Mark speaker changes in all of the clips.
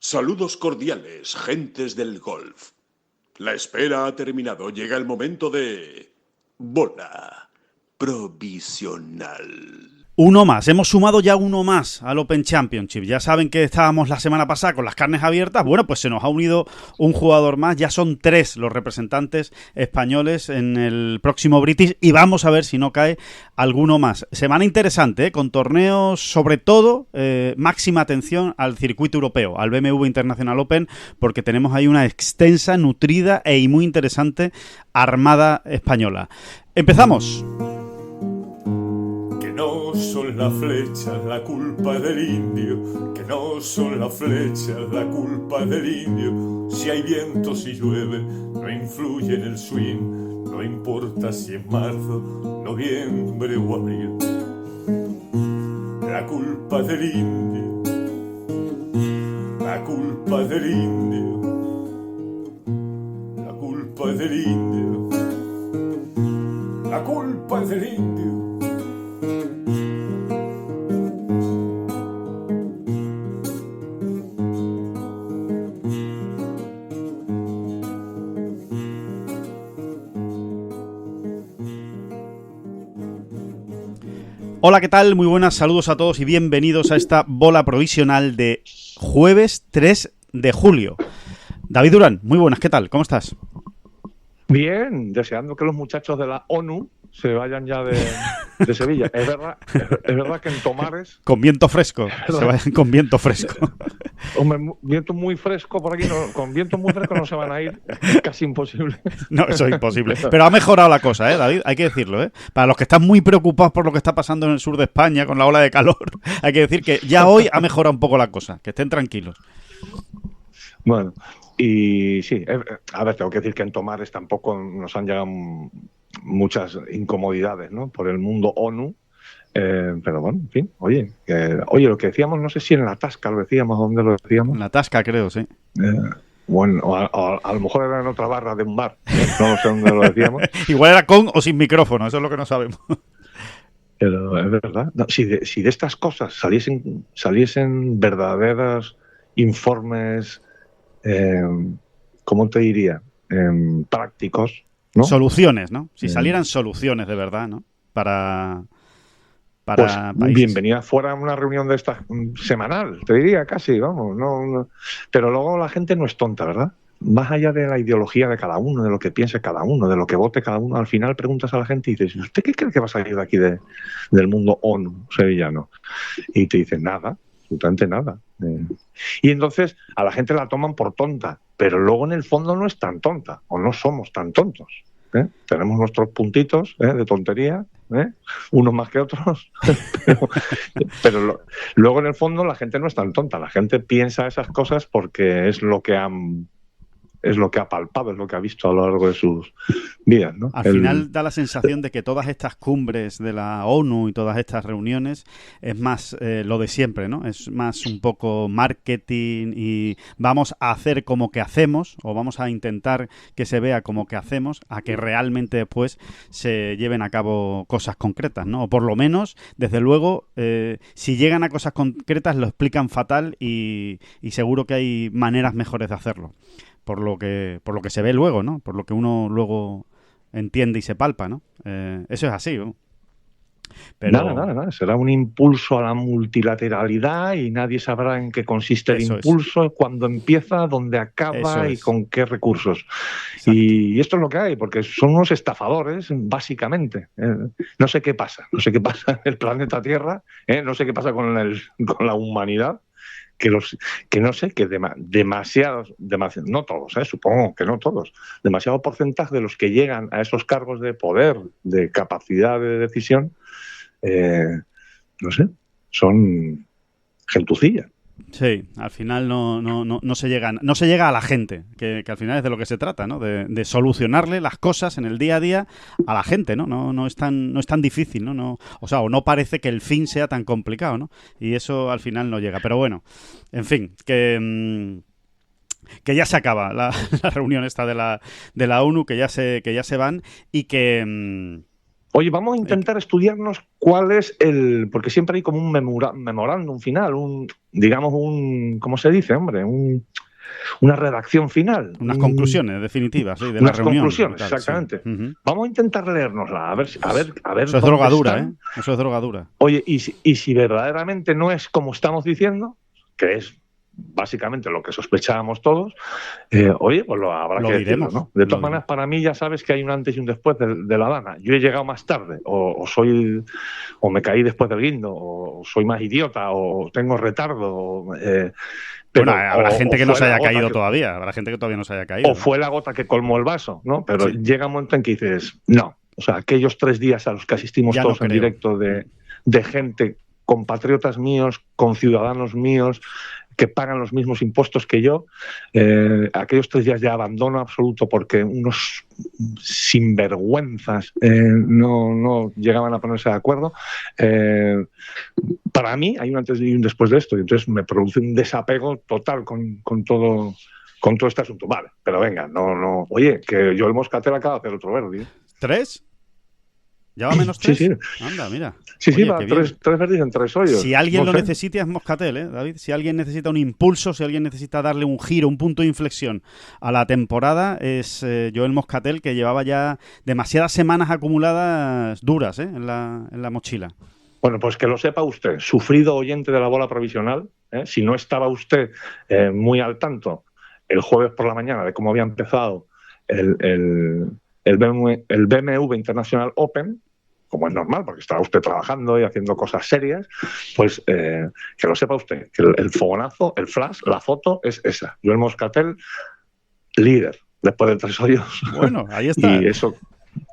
Speaker 1: Saludos cordiales, gentes del golf. La espera ha terminado. Llega el momento de... bola provisional.
Speaker 2: Uno más, hemos sumado ya uno más al Open Championship. Ya saben que estábamos la semana pasada con las carnes abiertas. Bueno, pues se nos ha unido un jugador más. Ya son 3 los representantes españoles en el próximo British y vamos a ver si no cae alguno más. Semana interesante, con torneos, sobre todo, máxima atención al circuito europeo, al BMW International Open, porque tenemos ahí una extensa, nutrida y muy interesante armada española. Empezamos.
Speaker 3: No son las flechas la culpa del indio, que no son las flechas la culpa del indio. Si hay viento, si llueve, no influye en el swing, no importa si es marzo, noviembre o abril. La culpa del indio, la culpa del indio, la culpa del indio, la culpa del indio.
Speaker 2: Hola, ¿qué tal? Muy buenas, saludos a todos y bienvenidos a esta bola provisional de jueves 3 de julio. David Durán, muy buenas, ¿qué tal? ¿Cómo estás?
Speaker 4: Bien, deseando que los muchachos de la ONU se vayan ya de Sevilla. Es verdad que en Tomares...
Speaker 2: Con viento fresco, se vayan con viento fresco.
Speaker 4: Hombre, viento muy fresco por aquí, no, con viento muy fresco no se van a ir, es casi imposible.
Speaker 2: No, eso es imposible. Pero ha mejorado la cosa, David, hay que decirlo, Para los que están muy preocupados por lo que está pasando en el sur de España con la ola de calor, hay que decir que ya hoy ha mejorado un poco la cosa, que estén tranquilos.
Speaker 4: Bueno, y sí, a ver, tengo que decir que en Tomares tampoco nos han llegado muchas incomodidades, ¿no? Por el mundo ONU. Pero bueno, en fin, oye, lo que decíamos, no sé si en la Tasca lo decíamos, ¿dónde lo decíamos?
Speaker 2: En la Tasca, creo, sí.
Speaker 4: Bueno, a lo mejor era en otra barra de un bar, no sé dónde lo decíamos.
Speaker 2: Igual era con o sin micrófono, eso es lo que no sabemos.
Speaker 4: Pero es verdad, no, si de estas cosas saliesen verdaderos informes, ¿cómo te diría? Prácticos, ¿no?
Speaker 2: Soluciones, ¿no? Si salieran soluciones de verdad, ¿no? Para
Speaker 4: pues
Speaker 2: países.
Speaker 4: Bienvenida fuera a una reunión de esta semanal, te diría casi, vamos. No. Pero luego la gente no es tonta, ¿verdad? Más allá de la ideología de cada uno, de lo que piense cada uno, de lo que vote cada uno, al final preguntas a la gente y dices, ¿usted qué cree que va a salir de aquí del mundo ONU sevillano? Y te dicen, nada, absolutamente nada. Y entonces a la gente la toman por tonta, pero luego en el fondo no es tan tonta, o no somos tan tontos. Tenemos nuestros puntitos de tontería, unos más que otros, pero luego en el fondo la gente no es tan tonta, la gente piensa esas cosas porque es lo que ha palpado, es lo que ha visto a lo largo de sus vidas, ¿no?
Speaker 2: Al final da la sensación de que todas estas cumbres de la ONU y todas estas reuniones es más lo de siempre, ¿no? Es más un poco marketing y vamos a hacer como que hacemos o vamos a intentar que se vea como que hacemos a que realmente después se lleven a cabo cosas concretas, ¿no? O por lo menos, desde luego, si llegan a cosas concretas lo explican fatal y seguro que hay maneras mejores de hacerlo. Por lo que se ve luego, ¿no? Por lo que uno luego entiende y se palpa, ¿no? Eso es así, ¿no?
Speaker 4: Pero... Nada. Será un impulso a la multilateralidad y nadie sabrá en qué consiste el impulso, cuándo empieza, dónde acaba y con qué recursos. Y esto es lo que hay, porque son unos estafadores, básicamente. No sé qué pasa en el planeta Tierra, no sé qué pasa con la humanidad. Que demasiados, no todos, supongo que no todos, demasiado porcentaje de los que llegan a esos cargos de poder, de capacidad de decisión, no sé, son gentucilla.
Speaker 2: Sí, al final no se llega a la gente, que al final es de lo que se trata, ¿no? De solucionarle las cosas en el día a día a la gente, ¿no? No es tan difícil, ¿no? O sea, o no parece que el fin sea tan complicado, ¿no? Y eso al final no llega. Pero bueno, en fin, que ya se acaba la reunión esta de la ONU, que ya se van y que
Speaker 4: Oye, vamos a intentar estudiarnos cuál es porque siempre hay como un memorándum final, ¿cómo se dice, hombre? Una redacción final.
Speaker 2: Unas conclusiones definitivas, sí, de
Speaker 4: unas
Speaker 2: la reunión.
Speaker 4: conclusiones,
Speaker 2: Tal,
Speaker 4: exactamente.
Speaker 2: Sí. Uh-huh.
Speaker 4: Vamos a intentar leérnosla, a ver.
Speaker 2: Eso es drogadura, ¿eh? Eso es drogadura.
Speaker 4: Oye, y si verdaderamente no es como estamos diciendo, que es básicamente lo que sospechábamos todos, oye, pues habrá que decirlo, ¿no? De todas maneras, para mí ya sabes que hay un antes y un después de La Habana. Yo he llegado más tarde, o me caí después del guindo, o soy más idiota, o tengo retardo.
Speaker 2: Pero, bueno, habrá gente que no se haya caído todavía, habrá gente que todavía no se haya caído.
Speaker 4: O fue la gota que colmó el vaso, ¿no? Pero llega un momento en que dices, no. O sea, aquellos 3 días a los que asistimos todos en directo de gente, compatriotas míos, conciudadanos míos, que pagan los mismos impuestos que yo, aquellos 3 días de abandono absoluto porque unos sinvergüenzas no llegaban a ponerse de acuerdo. Para mí hay un antes y un después de esto, y entonces me produce un desapego total con todo este asunto. Vale, pero venga, no. Oye, que Joel Moscatel acaba de hacer otro Verdi.
Speaker 2: 3. ¿Ya va menos 3?
Speaker 4: Sí.
Speaker 2: Anda, mira.
Speaker 4: Sí, va 3 Verdis en 3 hoyos.
Speaker 2: Si alguien lo necesita es Moscatel, David. Si alguien necesita un impulso, si alguien necesita darle un giro, un punto de inflexión a la temporada, es Joel Moscatel, que llevaba ya demasiadas semanas acumuladas duras en la mochila.
Speaker 4: Bueno, pues que lo sepa usted, sufrido oyente de la bola provisional, si no estaba usted muy al tanto el jueves por la mañana de cómo había empezado el BMW International Open, como es normal, porque estaba usted trabajando y haciendo cosas serias, pues que lo sepa usted, que el fogonazo, el flash, la foto es esa. Joel Moscatel, líder, después de 3 hoyos.
Speaker 2: Bueno, ahí está.
Speaker 4: Y eso...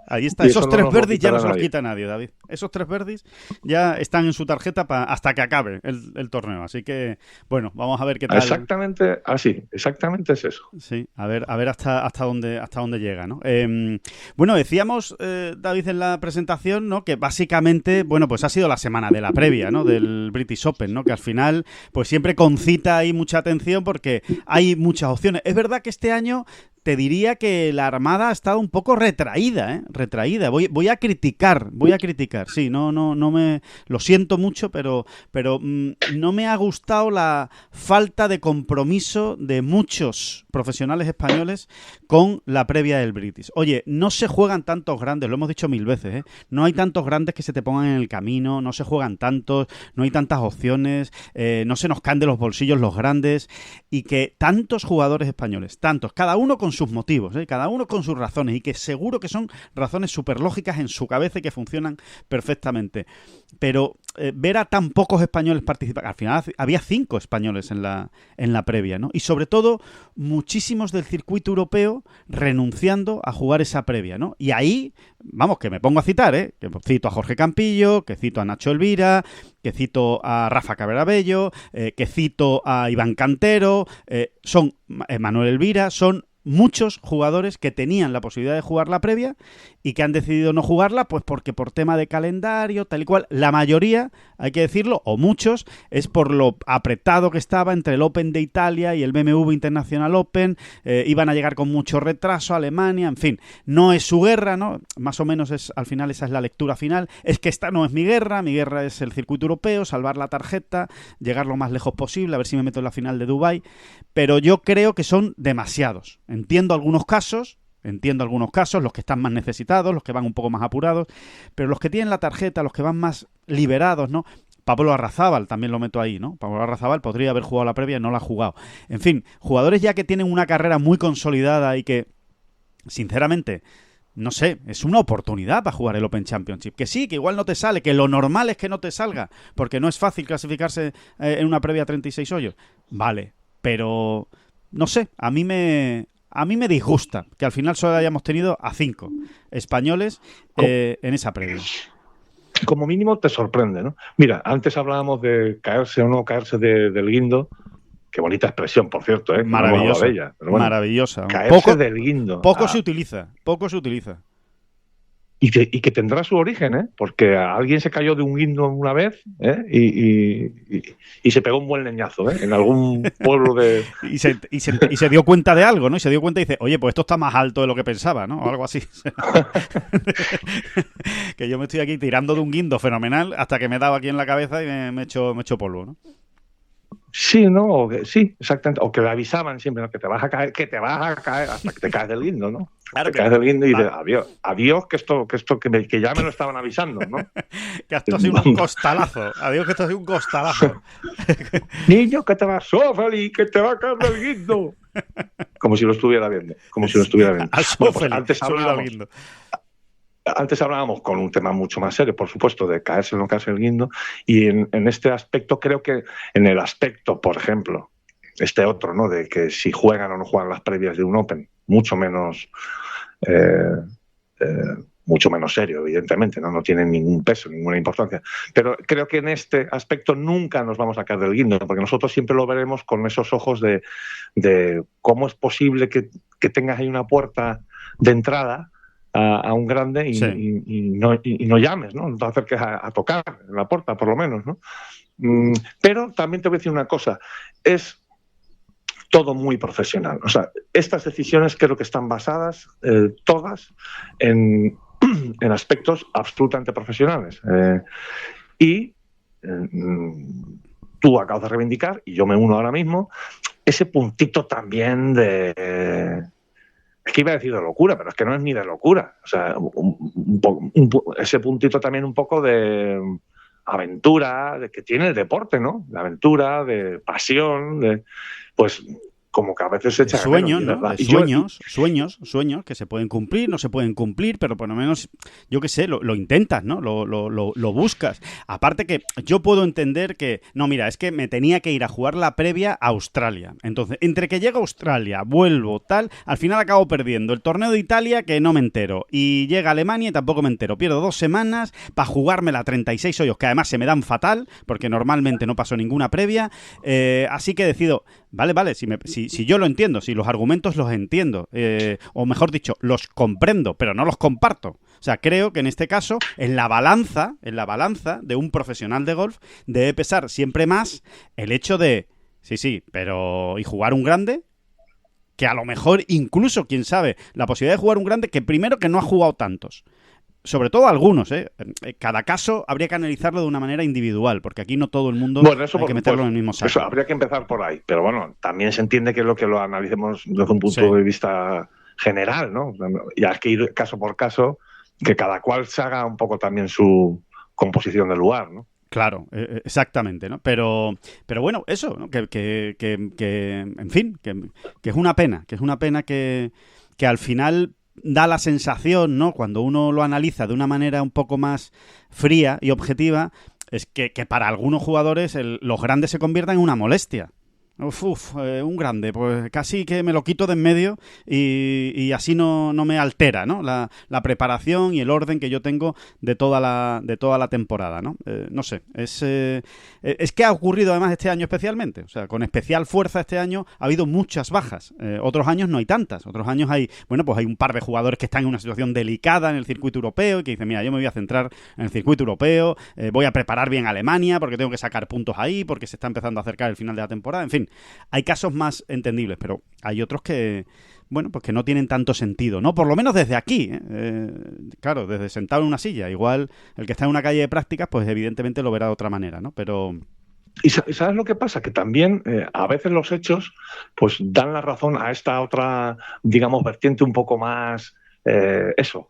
Speaker 2: Ahí está. Esos 3 verdis ya no se los quita nadie, David. Esos 3 verdis ya están en su tarjeta hasta que acabe el torneo. Así que, bueno, vamos a ver qué tal.
Speaker 4: Exactamente así. Exactamente es eso.
Speaker 2: Sí, a ver hasta dónde llega, ¿no? Bueno, decíamos, David, en la presentación, ¿no? Que básicamente, bueno, pues ha sido la semana de la previa, ¿no? Del British Open, ¿no? Que al final, pues siempre concita ahí mucha atención porque hay muchas opciones. Es verdad que este año te diría que la Armada ha estado un poco retraída, retraída. Voy a criticar, sí, no me lo siento mucho, pero no me ha gustado la falta de compromiso de muchos profesionales españoles con la previa del British. Oye, no se juegan tantos grandes, lo hemos dicho 1000 veces, no hay tantos grandes que se te pongan en el camino, no se juegan tantos, no hay tantas opciones, no se nos caen de los bolsillos los grandes, y que tantos jugadores españoles, tantos, cada uno con sus motivos, cada uno con sus razones, y que seguro que son razones súper lógicas en su cabeza y que funcionan perfectamente. Pero ver a tan pocos españoles participar, al final había 5 españoles en la previa, ¿no? Y sobre todo, muchísimos del circuito europeo renunciando a jugar esa previa, ¿no? Y ahí, vamos, que me pongo a citar, que cito a Jorge Campillo, que cito a Nacho Elvira, que cito a Rafa Cabrera-Bello, que cito a Iván Cantero, son Manuel Elvira, son muchos jugadores que tenían la posibilidad de jugar la previa y que han decidido no jugarla, pues porque por tema de calendario, tal y cual. La mayoría, hay que decirlo, o muchos, es por lo apretado que estaba entre el Open de Italia y el BMW International Open. Iban a llegar con mucho retraso a Alemania, en fin, no es su guerra, ¿no? Más o menos al final esa es la lectura final. Es que esta no es mi guerra es el circuito europeo, salvar la tarjeta, llegar lo más lejos posible, a ver si me meto en la final de Dubái, pero yo creo que son demasiados. Entiendo algunos casos, los que están más necesitados, los que van un poco más apurados, pero los que tienen la tarjeta, los que van más liberados, ¿no? Pablo Arrazábal también lo meto ahí, ¿no? Pablo Arrazábal podría haber jugado la previa y no la ha jugado. En fin, jugadores ya que tienen una carrera muy consolidada y que, sinceramente, no sé, es una oportunidad para jugar el Open Championship. Que sí, que igual no te sale, que lo normal es que no te salga, porque no es fácil clasificarse en una previa a 36 hoyos. Vale, pero no sé, a mí me disgusta que al final solo hayamos tenido a 5 españoles en esa previa.
Speaker 4: Como mínimo te sorprende, ¿no? Mira, antes hablábamos de caerse o no caerse del guindo. Qué bonita expresión, por cierto, ¿eh?
Speaker 2: Maravillosa,
Speaker 4: de ella, pero bueno,
Speaker 2: maravillosa.
Speaker 4: Caerse del guindo.
Speaker 2: Poco se utiliza.
Speaker 4: y que tendrá su origen, ¿eh? Porque alguien se cayó de un guindo una vez, ¿eh? Y se pegó un buen leñazo, ¿eh? En algún pueblo de...
Speaker 2: y se dio cuenta de algo, ¿no? Y se dio cuenta y dice, oye, pues esto está más alto de lo que pensaba, ¿no? O algo así. Que yo me estoy aquí tirando de un guindo fenomenal hasta que me he dado aquí en la cabeza y me he hecho polvo, ¿no?
Speaker 4: Sí, ¿no? Sí, exactamente. O que le avisaban siempre, ¿no? Que te vas a caer, hasta que te caes del guindo, ¿no?
Speaker 2: Claro
Speaker 4: te caes del guindo y dices, adiós, que ya me lo estaban avisando, ¿no?
Speaker 2: Que esto ha sido un costalazo. Adiós, que esto ha sido un costalazo.
Speaker 4: Niño, que te vas, Sofeli, que te va a caer del guindo. Como si lo estuviera viendo. Bueno, pues antes hablábamos con un tema mucho más serio, por supuesto, de caerse o no caerse el guindo, y en este aspecto creo que en el aspecto, por ejemplo, este otro, ¿no? De que si juegan o no juegan las previas de un Open, mucho menos serio, evidentemente, ¿no? No tiene ningún peso, ninguna importancia. Pero creo que en este aspecto nunca nos vamos a caer del guindo, porque nosotros siempre lo veremos con esos ojos de cómo es posible que tengas ahí una puerta de entrada a un grande y no llames, ¿no? No te acerques a tocar en la puerta, por lo menos, ¿no? Pero también te voy a decir una cosa, es todo muy profesional. O sea, estas decisiones creo que están basadas todas en aspectos absolutamente profesionales. Tú acabas de reivindicar, y yo me uno ahora mismo, ese puntito también de... Es que iba a decir de locura, pero es que no es ni de locura. O sea, ese puntito también un poco de aventura, de que tiene el deporte, ¿no? De aventura, de pasión, pues como que a veces se echa de
Speaker 2: sueños,
Speaker 4: menos,
Speaker 2: ¿no?
Speaker 4: ¿verdad?
Speaker 2: Sueños que se pueden cumplir, no se pueden cumplir, pero por lo menos, yo qué sé, lo intentas, ¿no? Lo buscas. Aparte que yo puedo entender que, no, mira, es que me tenía que ir a jugar la previa a Australia. Entonces, entre que llego a Australia, vuelvo, tal, al final acabo perdiendo el torneo de Italia, que no me entero, y llega a Alemania y tampoco me entero. Pierdo 2 semanas para jugarme la 36 hoyos, que además se me dan fatal, porque normalmente no paso ninguna previa, así que decido, vale, si yo lo entiendo, si los argumentos los entiendo, o mejor dicho, los comprendo, pero no los comparto. O sea, creo que en este caso, en la balanza de un profesional de golf, debe pesar siempre más el hecho de, sí, pero ¿y jugar un grande? Que a lo mejor incluso, quién sabe, la posibilidad de jugar un grande que primero que no ha jugado tantos. Sobre todo algunos, ¿eh? Cada caso habría que analizarlo de una manera individual, porque aquí no todo el mundo hay que meterlo en el mismo saco.
Speaker 4: Eso habría que empezar por ahí, pero bueno, también se entiende que lo analicemos desde un punto de vista general, ¿no? Y hay que ir caso por caso, que cada cual se haga un poco también su composición del lugar, ¿no?
Speaker 2: Claro, exactamente, ¿no? Pero bueno, eso, ¿no? Que en fin, que es una pena, que al final da la sensación, ¿no? Cuando uno lo analiza de una manera un poco más fría y objetiva, es que para algunos jugadores los grandes se conviertan en una molestia. Un grande, pues casi que me lo quito de en medio y así no me altera, ¿no? La preparación y el orden que yo tengo de toda la temporada, ¿no? No sé, es que ha ocurrido además este año especialmente, o sea, con especial fuerza este año ha habido muchas bajas. Otros años no hay tantas, otros años hay un par de jugadores que están en una situación delicada en el circuito europeo y que dicen, mira, yo me voy a centrar en el circuito europeo, voy a preparar bien a Alemania porque tengo que sacar puntos ahí, porque se está empezando a acercar el final de la temporada, en fin. Hay casos más entendibles, pero hay otros que, bueno, pues que no tienen tanto sentido, ¿no? Por lo menos desde aquí, claro, desde sentado en una silla. Igual el que está en una calle de prácticas, pues evidentemente lo verá de otra manera, ¿no? Pero...
Speaker 4: ¿Y sabes lo que pasa? Que también a veces los hechos pues dan la razón a esta otra, digamos, vertiente un poco más...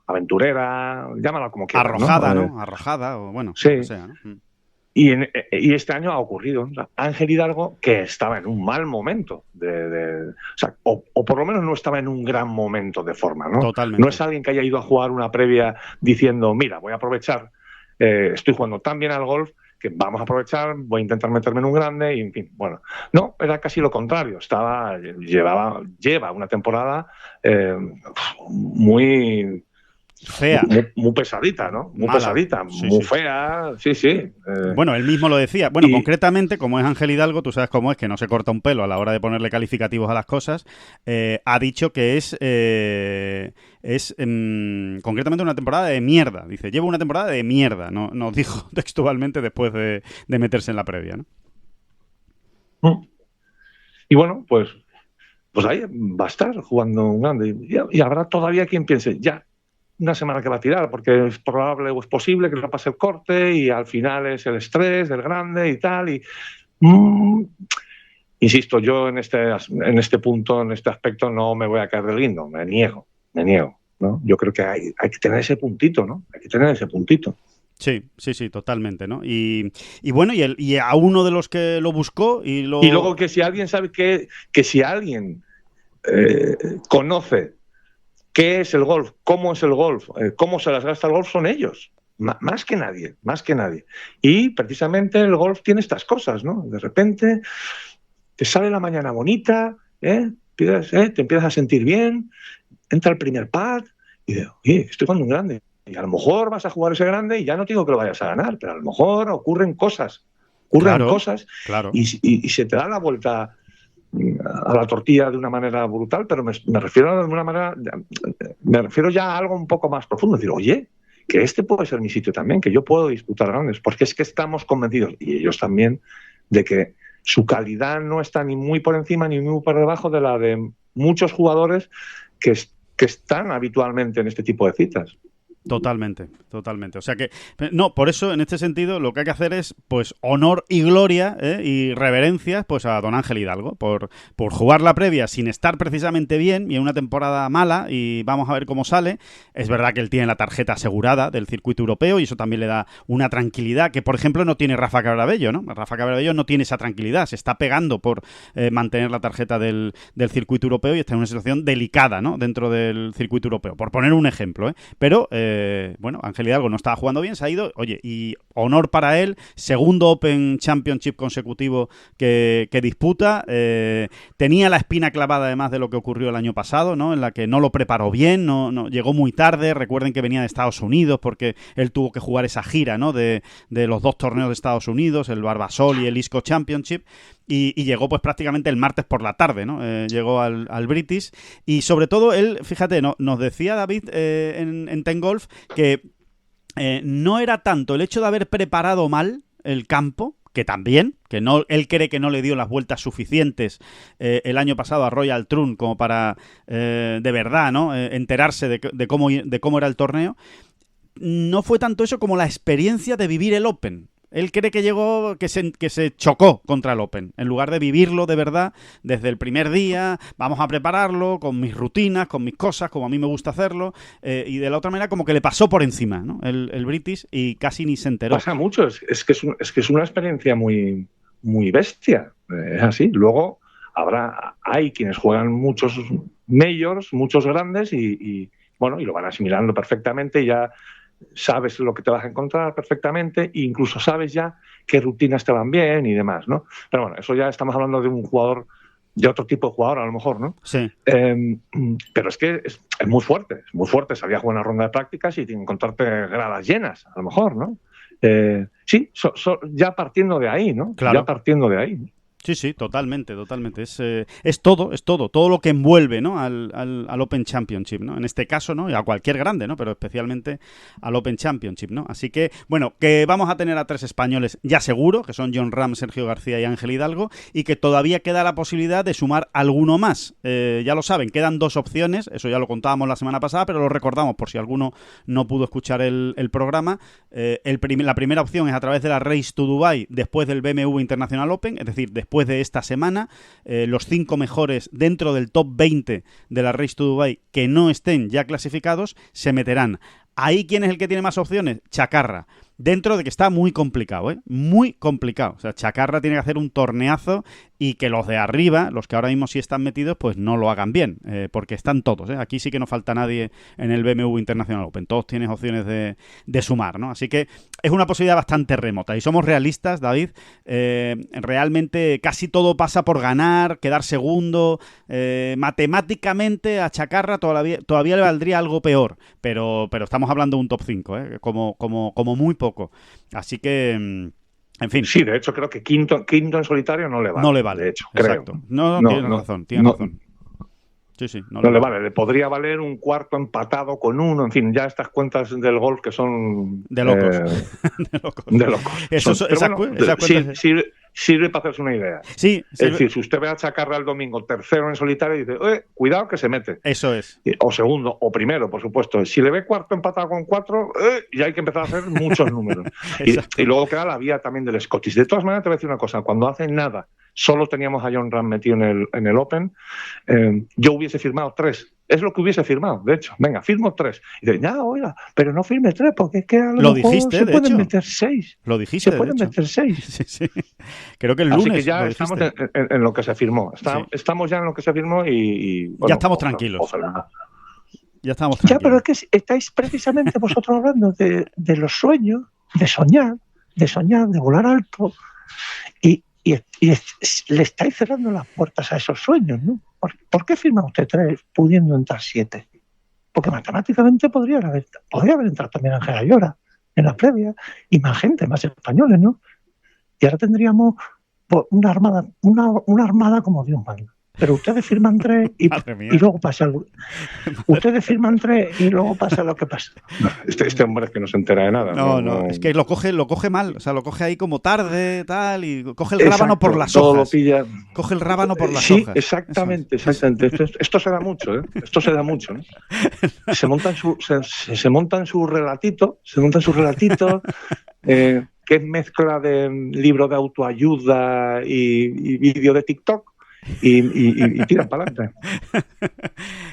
Speaker 4: aventurera, llámala como quieras.
Speaker 2: Arrojada, ¿no? Arrojada, o bueno,
Speaker 4: sí.
Speaker 2: Como sea, ¿no?
Speaker 4: Y este año ha ocurrido. O sea, Ángel Hidalgo, que estaba en un mal momento, o por lo menos no estaba en un gran momento de forma, ¿no?
Speaker 2: Totalmente.
Speaker 4: No es alguien que haya ido a jugar una previa diciendo, mira, voy a aprovechar, estoy jugando tan bien al golf que vamos a aprovechar, voy a intentar meterme en un grande y en fin, bueno. No, era casi lo contrario. Lleva una temporada muy
Speaker 2: Fea.
Speaker 4: Muy pesadita, ¿no? Muy
Speaker 2: Mala.
Speaker 4: pesadita,
Speaker 2: Sí,
Speaker 4: muy
Speaker 2: sí.
Speaker 4: fea, sí.
Speaker 2: Bueno, él mismo lo decía. Bueno,
Speaker 4: y-
Speaker 2: concretamente, como es Ángel Hidalgo, tú sabes cómo es, que no se corta un pelo a la hora de ponerle calificativos a las cosas, ha dicho que es concretamente una temporada de mierda. Dice, llevo una temporada de mierda, no, nos dijo textualmente después de meterse en la previa, ¿no?
Speaker 4: Y bueno, pues ahí va a estar jugando un grande. Y habrá todavía quien piense, ya, una semana que va a tirar, porque es probable o es posible que no pase el corte y al final es el estrés del grande y tal. Insisto, yo en este punto, en este aspecto, no me voy a caer del guindo, me niego, ¿no? Yo creo que hay que tener ese puntito, ¿no? Hay que tener ese puntito.
Speaker 2: Sí, totalmente, ¿no? Y bueno, y a uno de los que lo buscó
Speaker 4: Y luego que si alguien sabe que si alguien conoce qué es el golf, cómo es el golf, cómo se las gasta el golf, son ellos. Más que nadie. Y precisamente el golf tiene estas cosas, ¿no? De repente te sale la mañana bonita, te empiezas a sentir bien, entra el primer pad y digo, oye, estoy jugando un grande. Y a lo mejor vas a jugar ese grande y ya no digo que lo vayas a ganar, pero a lo mejor ocurren cosas.
Speaker 2: Claro.
Speaker 4: Y se te da la vuelta a la tortilla de una manera brutal, pero me refiero de una manera, me refiero ya a algo un poco más profundo. Decir, oye, que este puede ser mi sitio también, que yo puedo disputar grandes, porque es que estamos convencidos, y ellos también, de que su calidad no está ni muy por encima ni muy por debajo de la de muchos jugadores que están habitualmente en este tipo de citas.
Speaker 2: Totalmente. O sea que, no, por eso, en este sentido, lo que hay que hacer es, pues, honor y gloria y reverencias, pues, a don Ángel Hidalgo, por jugar la previa sin estar precisamente bien y en una temporada mala, y vamos a ver cómo sale. Es verdad que él tiene la tarjeta asegurada del circuito europeo y eso también le da una tranquilidad que, por ejemplo, no tiene Rafa Cabrabello, ¿no? Rafa Cabrabello no tiene esa tranquilidad, se está pegando por mantener la tarjeta del circuito europeo y está en una situación delicada, ¿no? Dentro del circuito europeo, por poner un ejemplo, pero bueno, Ángel Hidalgo no estaba jugando bien, se ha ido, oye, y honor para él, segundo Open Championship consecutivo que disputa, tenía la espina clavada además de lo que ocurrió el año pasado, ¿no? En la que no lo preparó bien, no llegó muy tarde, recuerden que venía de Estados Unidos porque él tuvo que jugar esa gira, ¿no? De los dos torneos de Estados Unidos, el Barbasol y el ISCO Championship, y llegó pues prácticamente el martes por la tarde, ¿no? Llegó al British y sobre todo él, fíjate, nos decía David en Ten Golf que no era tanto el hecho de haber preparado mal el campo, que también, que no, él cree que no le dio las vueltas suficientes el año pasado a Royal Troon como para de verdad, ¿no? Enterarse de cómo era el torneo. No fue tanto eso como la experiencia de vivir el Open. Él cree que llegó, que se chocó contra el Open. En lugar de vivirlo de verdad, desde el primer día, vamos a prepararlo con mis rutinas, con mis cosas, como a mí me gusta hacerlo, y de la otra manera como que le pasó por encima, ¿no? El British y casi ni se enteró.
Speaker 4: Pasa mucho, es que es una experiencia muy, muy bestia. Es así. Luego hay quienes juegan muchos majors, muchos grandes, y bueno, y lo van asimilando perfectamente, y ya sabes lo que te vas a encontrar perfectamente, e incluso sabes ya qué rutinas te van bien y demás, ¿no? Pero bueno, eso ya estamos hablando de un jugador, de otro tipo de jugador a lo mejor, ¿no?
Speaker 2: Sí.
Speaker 4: Pero es que es muy fuerte, salir a jugar una ronda de prácticas y encontrarte gradas llenas, a lo mejor, ¿no? Sí, ya partiendo de ahí, ¿no?
Speaker 2: Claro.
Speaker 4: Ya partiendo de ahí, ¿no?
Speaker 2: Sí, totalmente. Es todo lo que envuelve, ¿no? al Open Championship, ¿no? En este caso, ¿no? Y a cualquier grande, ¿no? Pero especialmente al Open Championship, ¿no? Así que, bueno, que vamos a tener a 3 españoles ya seguro, que son Jon Rahm, Sergio García y Ángel Hidalgo, y que todavía queda la posibilidad de sumar alguno más. Ya lo saben, quedan 2 opciones, eso ya lo contábamos la semana pasada, pero lo recordamos por si alguno no pudo escuchar el programa. La primera opción es a través de la Race to Dubai después del BMW International Open, es decir, después de esta semana, los 5 mejores dentro del top 20 de la Race to Dubai que no estén ya clasificados se meterán. Ahí, ¿quién es el que tiene más opciones? Chacarra. Dentro de que está muy complicado, muy complicado. O sea, Chacarra tiene que hacer un torneazo y que los de arriba, los que ahora mismo sí están metidos, pues no lo hagan bien, porque están todos, ¿eh? Aquí sí que no falta nadie en el BMW International Open, todos tienes opciones de sumar, ¿no? Así que es una posibilidad bastante remota y somos realistas, David, realmente casi todo pasa por ganar, quedar segundo, matemáticamente a Chacarra todavía le valdría algo peor, pero estamos hablando de un top 5, como muy poco, así que en fin.
Speaker 4: Sí, de hecho creo que quinto en solitario no le vale.
Speaker 2: No le vale,
Speaker 4: de hecho,
Speaker 2: exacto.
Speaker 4: creo.
Speaker 2: No, tienes razón, tienes razón. Sí,
Speaker 4: no le vale. Le podría valer un cuarto empatado con uno, en fin, ya estas cuentas del golf que son...
Speaker 2: De locos.
Speaker 4: De locos.
Speaker 2: Esas cuentas...
Speaker 4: Sirve para hacerse una idea.
Speaker 2: Sí,
Speaker 4: es decir, si usted ve a Chacarra el domingo tercero en solitario y dice, cuidado que se mete.
Speaker 2: Eso es.
Speaker 4: O segundo, o primero, por supuesto. Si le ve cuarto empatado con 4, ya hay que empezar a hacer muchos números. y luego queda la vía también del Scottish. De todas maneras, te voy a decir una cosa. Cuando hace nada solo teníamos a Jon Rahm metido en el Open, yo hubiese firmado 3. Es lo que hubiese firmado, de hecho. Venga, firmo 3. Y dice, ya, oiga, pero no firme 3, porque es que a lo mejor
Speaker 2: dijiste,
Speaker 4: se
Speaker 2: de
Speaker 4: pueden
Speaker 2: hecho.
Speaker 4: Meter 6.
Speaker 2: Lo dijiste,
Speaker 4: se pueden meter 6.
Speaker 2: Sí. Creo que el lunes.
Speaker 4: Así que ya estamos en lo que se firmó. Estamos ya en lo que se firmó y bueno,
Speaker 2: ya estamos tranquilos. Ya estamos tranquilos.
Speaker 5: Ya, pero es que estáis precisamente vosotros hablando de los sueños, de soñar, de volar alto y le estáis cerrando las puertas a esos sueños, ¿no? ¿Por qué firma usted 3 pudiendo entrar 7? Porque matemáticamente podría haber entrado también Ángel Ayora en la previa y más gente, más españoles, ¿no? Y ahora tendríamos una armada como Dios manda. Pero ustedes firman 3 y luego pasa algo. Ustedes firman 3 y luego pasa lo que pasa.
Speaker 4: Este hombre es que no se entera de nada.
Speaker 2: No, es que lo coge mal. O sea, lo coge ahí como tarde, tal, y coge el rábano por las hojas.
Speaker 4: Lo pilla.
Speaker 2: Coge el rábano por las hojas.
Speaker 4: Sí, exactamente. Esto se da mucho, ¿eh? Esto se da mucho, ¿no? Se montan su relatito, que es mezcla de libro de autoayuda y vídeo de TikTok. Y tiran para adelante.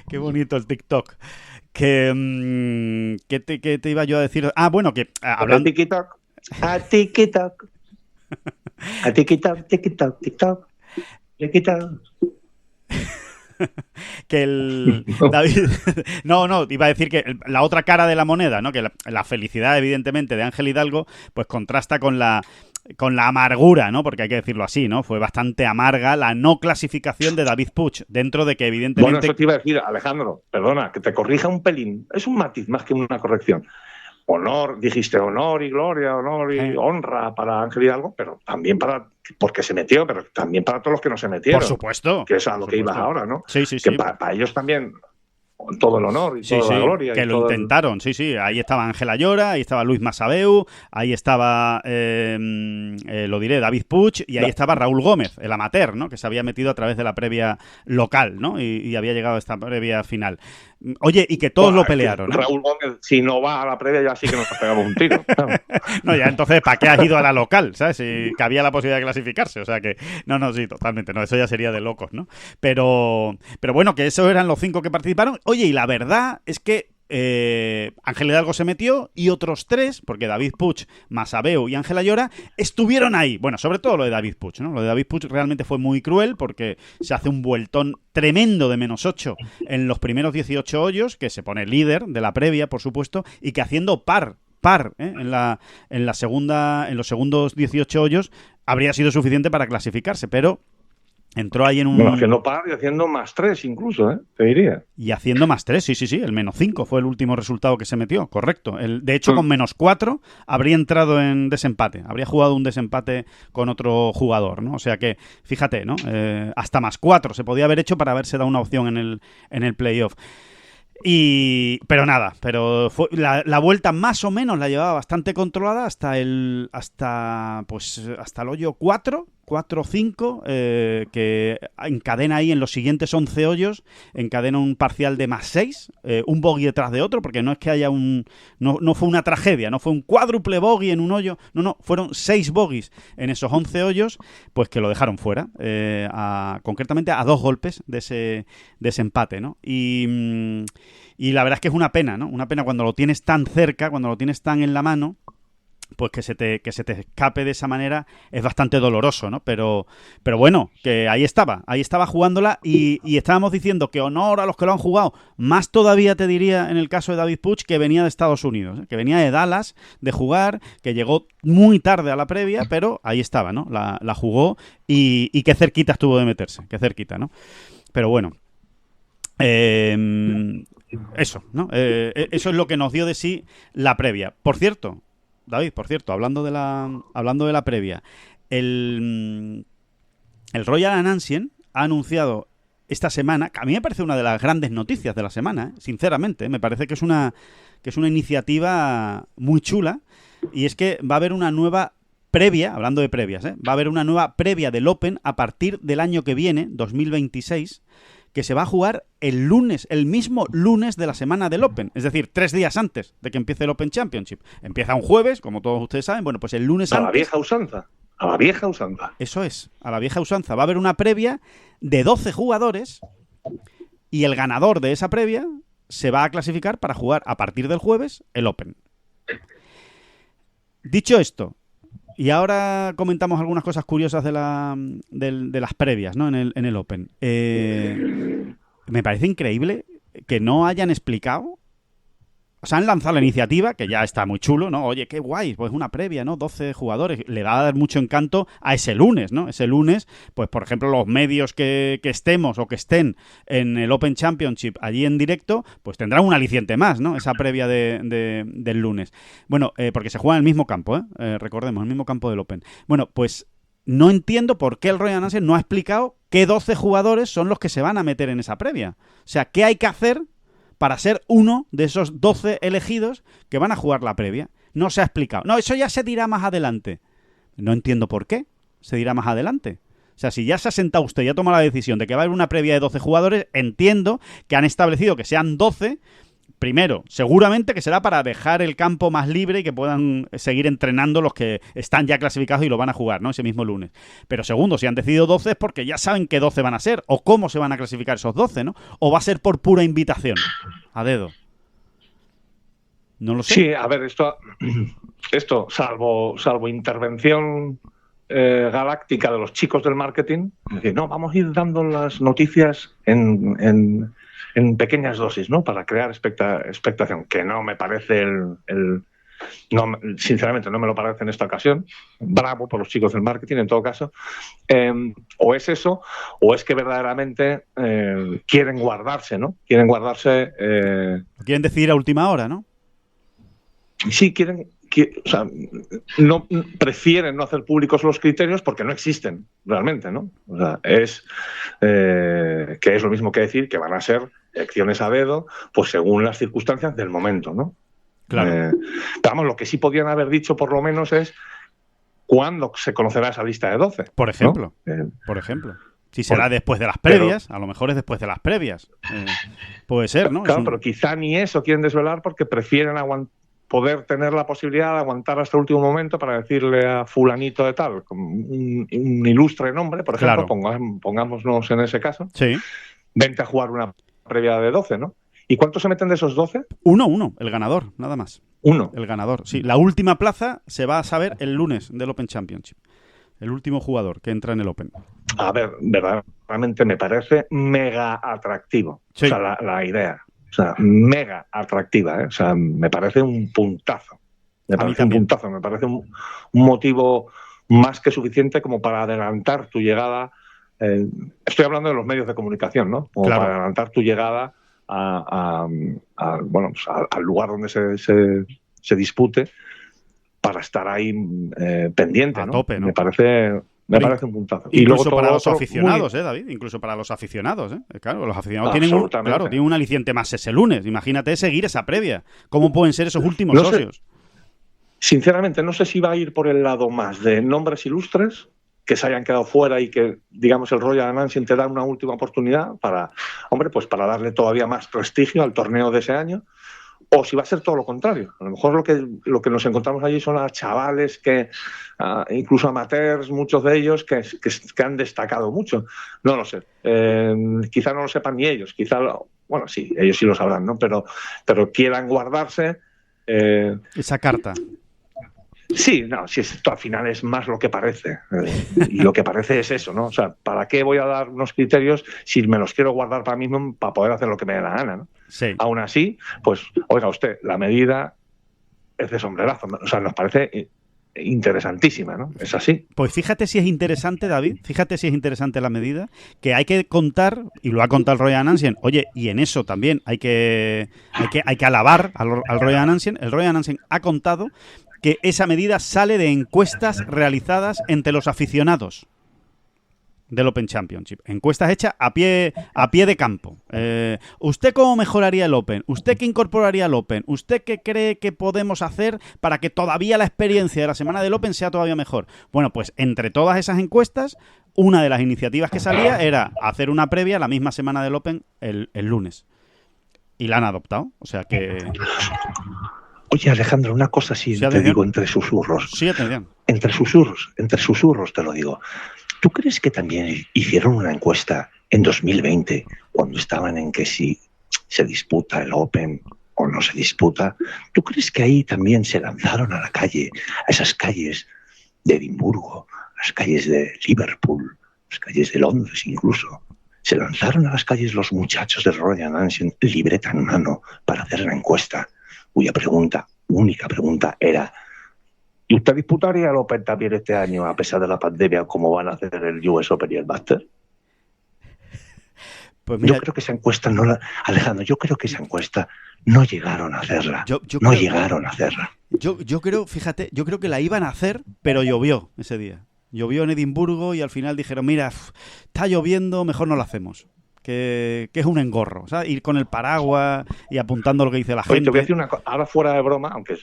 Speaker 2: Qué bonito el TikTok. ¿Qué te iba yo a decir? Ah, bueno, que hablando...
Speaker 5: TikTok. A TikTok. A TikTok, TikTok, TikTok. TikTok.
Speaker 2: Que el David no iba a decir que la otra cara de la moneda, ¿no? Que la felicidad evidentemente de Ángel Hidalgo pues contrasta con la amargura, ¿no? Porque hay que decirlo así, ¿no? Fue bastante amarga la no clasificación de David Puig, dentro de que evidentemente...
Speaker 4: Bueno, eso te iba a decir, Alejandro, perdona, que te corrija un pelín. Es un matiz más que una corrección. Dijiste honor y gloria, honor y honra para Ángel Hidalgo, pero también porque se metió, pero también para todos los que no se metieron.
Speaker 2: Por supuesto.
Speaker 4: Que es a lo que ibas ahora, ¿no?
Speaker 2: Sí.
Speaker 4: Que para ellos también... Con todo el honor y toda la gloria.
Speaker 2: Que lo intentaron, sí. Ahí estaba Ángel Ayora, ahí estaba Luis Masabeu, ahí estaba, David Puig, y ahí estaba Raúl Gómez, el amateur, ¿no? Que se había metido a través de la previa local, ¿no? Y había llegado a esta previa final. Oye, y que todos lo pelearon, ¿no?
Speaker 4: Raúl Gómez, si no va a la previa, ya sí que nos pegamos un tiro.
Speaker 2: No, ya entonces, ¿para qué has ido a la local? ¿Sabes? Si que había la posibilidad de clasificarse. O sea que, no, sí, totalmente. No, eso ya sería de locos, ¿no? Pero bueno, que esos eran los 5 que participaron. Oye, y la verdad es que Ángel Hidalgo se metió y otros 3, porque David Puig, Masabeu y Ángel Ayora estuvieron ahí. Bueno, sobre todo lo de David Puig, ¿no? Lo de David Puig realmente fue muy cruel porque se hace un vueltón tremendo de -8 en los primeros 18 hoyos, que se pone líder de la previa, por supuesto, y que haciendo par en los segundos 18 hoyos habría sido suficiente para clasificarse, pero entró ahí en un...
Speaker 4: Bueno, haciendo par y haciendo +3 incluso, te diría.
Speaker 2: Y haciendo +3, sí. El -5 fue el último resultado que se metió, correcto. De hecho, con -4 habría entrado en desempate. Habría jugado un desempate con otro jugador, ¿no? O sea que, fíjate, ¿no? Hasta +4 se podía haber hecho para haberse dado una opción en el playoff. Pero nada, fue la vuelta más o menos la llevaba bastante controlada hasta el hoyo 4 o 5, que encadena ahí en los siguientes 11 hoyos, encadena un parcial de +6, un bogey detrás de otro, porque no es que haya no fue una tragedia, no fue un cuádruple bogey en un hoyo, no, fueron 6 bogeys en esos 11 hoyos, pues que lo dejaron fuera, concretamente a 2 golpes de ese empate, ¿no? Y la verdad es que es una pena, ¿no? Una pena cuando lo tienes tan cerca, cuando lo tienes tan en la mano, pues que se te escape de esa manera es bastante doloroso, ¿no? Pero bueno, que ahí estaba jugándola y estábamos diciendo que honor a los que lo han jugado, más todavía te diría en el caso de David Puig, que venía de Estados Unidos, que venía de Dallas de jugar, que llegó muy tarde a la previa, pero ahí estaba, ¿no? La jugó y qué cerquita estuvo de meterse, qué cerquita, ¿no? Pero bueno, eso, ¿no? Eso es lo que nos dio de sí la previa. Por cierto, David, hablando de la previa, el Royal Ancien ha anunciado esta semana, que a mí me parece una de las grandes noticias de la semana, sinceramente, me parece que es una iniciativa muy chula, y es que va a haber una nueva previa, hablando de previas, va a haber una nueva previa del Open a partir del año que viene, 2026, que se va a jugar el mismo lunes de la semana del Open, es decir, 3 días antes de que empiece el Open Championship. Empieza un jueves, como todos ustedes saben, bueno, pues el lunes antes...
Speaker 4: A la vieja usanza.
Speaker 2: Eso es, a la vieja usanza. Va a haber una previa de 12 jugadores y el ganador de esa previa se va a clasificar para jugar a partir del jueves el Open. Dicho esto, y ahora comentamos algunas cosas curiosas de las previas, ¿no? en el Open. Me parece increíble que no hayan explicado. O sea, han lanzado la iniciativa, que ya está muy chulo, ¿no? Oye, qué guay, pues una previa, ¿no? 12 jugadores. Le va a dar mucho encanto a ese lunes, ¿no? Ese lunes, pues por ejemplo, los medios que estemos o que estén en el Open Championship allí en directo, pues tendrán un aliciente más, ¿no? Esa previa del lunes. Bueno, porque se juega en el mismo campo, recordemos, el mismo campo del Open. Bueno, pues no entiendo por qué el Royal Ancien no ha explicado qué 12 jugadores son los que se van a meter en esa previa. O sea, ¿qué hay que hacer para ser uno de esos 12 elegidos que van a jugar la previa? No se ha explicado. No, eso ya se dirá más adelante. No entiendo por qué se dirá más adelante. O sea, si ya se ha sentado usted y ha tomado la decisión de que va a haber una previa de 12 jugadores, entiendo que han establecido que sean 12. Primero, seguramente que será para dejar el campo más libre y que puedan seguir entrenando los que están ya clasificados y lo van a jugar, ¿no? Ese mismo lunes. Pero segundo, si han decidido 12 es porque ya saben qué 12 van a ser o cómo se van a clasificar esos 12, ¿no? O va a ser por pura invitación, a dedo. No lo sé.
Speaker 4: Sí, a ver, esto salvo intervención galáctica de los chicos del marketing, que no, vamos a ir dando las noticias en pequeñas dosis, ¿no? Para crear expectación, que no me parece no, sinceramente no me lo parece en esta ocasión. Bravo por los chicos del marketing, en todo caso. O es eso, o es que verdaderamente quieren guardarse, ¿no? Quieren
Speaker 2: decidir a última hora, ¿no?
Speaker 4: Sí, o sea, no prefieren no hacer públicos los criterios porque no existen realmente, ¿no? O sea, que es lo mismo que decir que van a ser elecciones a dedo, pues según las circunstancias del momento, ¿no?
Speaker 2: Claro.
Speaker 4: Pero vamos, lo que sí podían haber dicho por lo menos es cuándo se conocerá esa lista de 12.
Speaker 2: Por ejemplo. ¿No? Por ejemplo. Si será después de las previas, a lo mejor es después de las previas. Puede ser, ¿no?
Speaker 4: Claro, pero quizá ni eso quieren desvelar porque prefieren poder tener la posibilidad de aguantar hasta el último momento para decirle a fulanito de tal, un ilustre nombre, por ejemplo, claro. Pongámonos en ese caso,
Speaker 2: sí.
Speaker 4: Vente a jugar una previa de 12, ¿no? ¿Y cuántos se meten de esos 12?
Speaker 2: Uno, el ganador, nada más.
Speaker 4: Uno.
Speaker 2: El ganador, sí. La última plaza se va a saber el lunes del Open Championship. El último jugador que entra en el Open.
Speaker 4: A ver, verdaderamente me parece mega atractivo.
Speaker 2: Sí.
Speaker 4: O sea, la idea. O sea, mega atractiva, ¿eh? O sea, me parece un puntazo. Me parece un motivo más que suficiente como para adelantar tu llegada. Estoy hablando de los medios de comunicación, ¿no? Como
Speaker 2: claro.
Speaker 4: Para adelantar tu llegada al lugar donde se dispute para estar ahí pendiente, ¿no?
Speaker 2: A tope, ¿no?
Speaker 4: Me parece un puntazo.
Speaker 2: Y luego para los aficionados, David, incluso para los aficionados, Claro, los aficionados tienen un aliciente más ese lunes. Imagínate seguir esa previa. ¿Cómo pueden ser esos últimos socios?
Speaker 4: Sinceramente, no sé si va a ir por el lado más de nombres ilustres que se hayan quedado fuera y que, digamos, el Royal Ancien te da una última oportunidad para darle todavía más prestigio al torneo de ese año, o si va a ser todo lo contrario. A lo mejor lo que nos encontramos allí son a chavales que, incluso amateurs, muchos de ellos, que han destacado mucho. No lo sé. Quizá no lo sepan ni ellos. Bueno, sí, ellos sí lo sabrán, ¿no? Pero quieran guardarse...
Speaker 2: esa carta.
Speaker 4: Sí, no, si esto al final es más lo que parece. Y lo que parece es eso, ¿no? O sea, ¿para qué voy a dar unos criterios si me los quiero guardar para mí mismo para poder hacer lo que me dé la gana, ¿no?
Speaker 2: Sí.
Speaker 4: Aún así, pues, oiga usted, la medida es de sombrerazo. O sea, nos parece interesantísima, ¿no? Es así.
Speaker 2: Pues fíjate si es interesante, David, fíjate si es interesante la medida, que hay que contar, y lo ha contado el Royal Ancien, oye, y en eso también hay que alabar al Royal Ancien. El Royal Ancien ha contado que esa medida sale de encuestas realizadas entre los aficionados del Open Championship. Encuestas hechas a pie de campo. ¿Usted cómo mejoraría el Open? ¿Usted qué incorporaría al Open? ¿Usted qué cree que podemos hacer para que todavía la experiencia de la semana del Open sea todavía mejor? Bueno, pues entre todas esas encuestas, una de las iniciativas que salía era hacer una previa la misma semana del Open el lunes. Y la han adoptado. O sea que...
Speaker 5: Oye, Alejandro, una cosa sí te digo entre susurros.
Speaker 2: Sí, atención.
Speaker 5: Entre susurros te lo digo. ¿Tú crees que también hicieron una encuesta en 2020, cuando estaban en que si se disputa el Open o no se disputa? ¿Tú crees que ahí también se lanzaron a la calle, a esas calles de Edimburgo, las calles de Liverpool, las calles de Londres incluso? Se lanzaron a las calles los muchachos del Royal Ancien, libreta en mano, para hacer la encuesta, cuya única pregunta era: ¿y usted disputaría el Open también este año, a pesar de la pandemia, como van a hacer el US Open y el Master?
Speaker 2: Pues mira,
Speaker 5: yo creo que esa encuesta Alejandro, yo creo que esa encuesta no llegaron a hacerla. Llegaron a hacerla.
Speaker 2: Yo creo, fíjate, yo creo que la iban a hacer, pero llovió ese día. Llovió en Edimburgo y al final dijeron, mira, está lloviendo, mejor no la hacemos. Que es un engorro, ¿sabes? Ir con el paraguas y apuntando lo que dice la gente.
Speaker 4: Oye, te voy a decir una cosa, ahora fuera de broma, aunque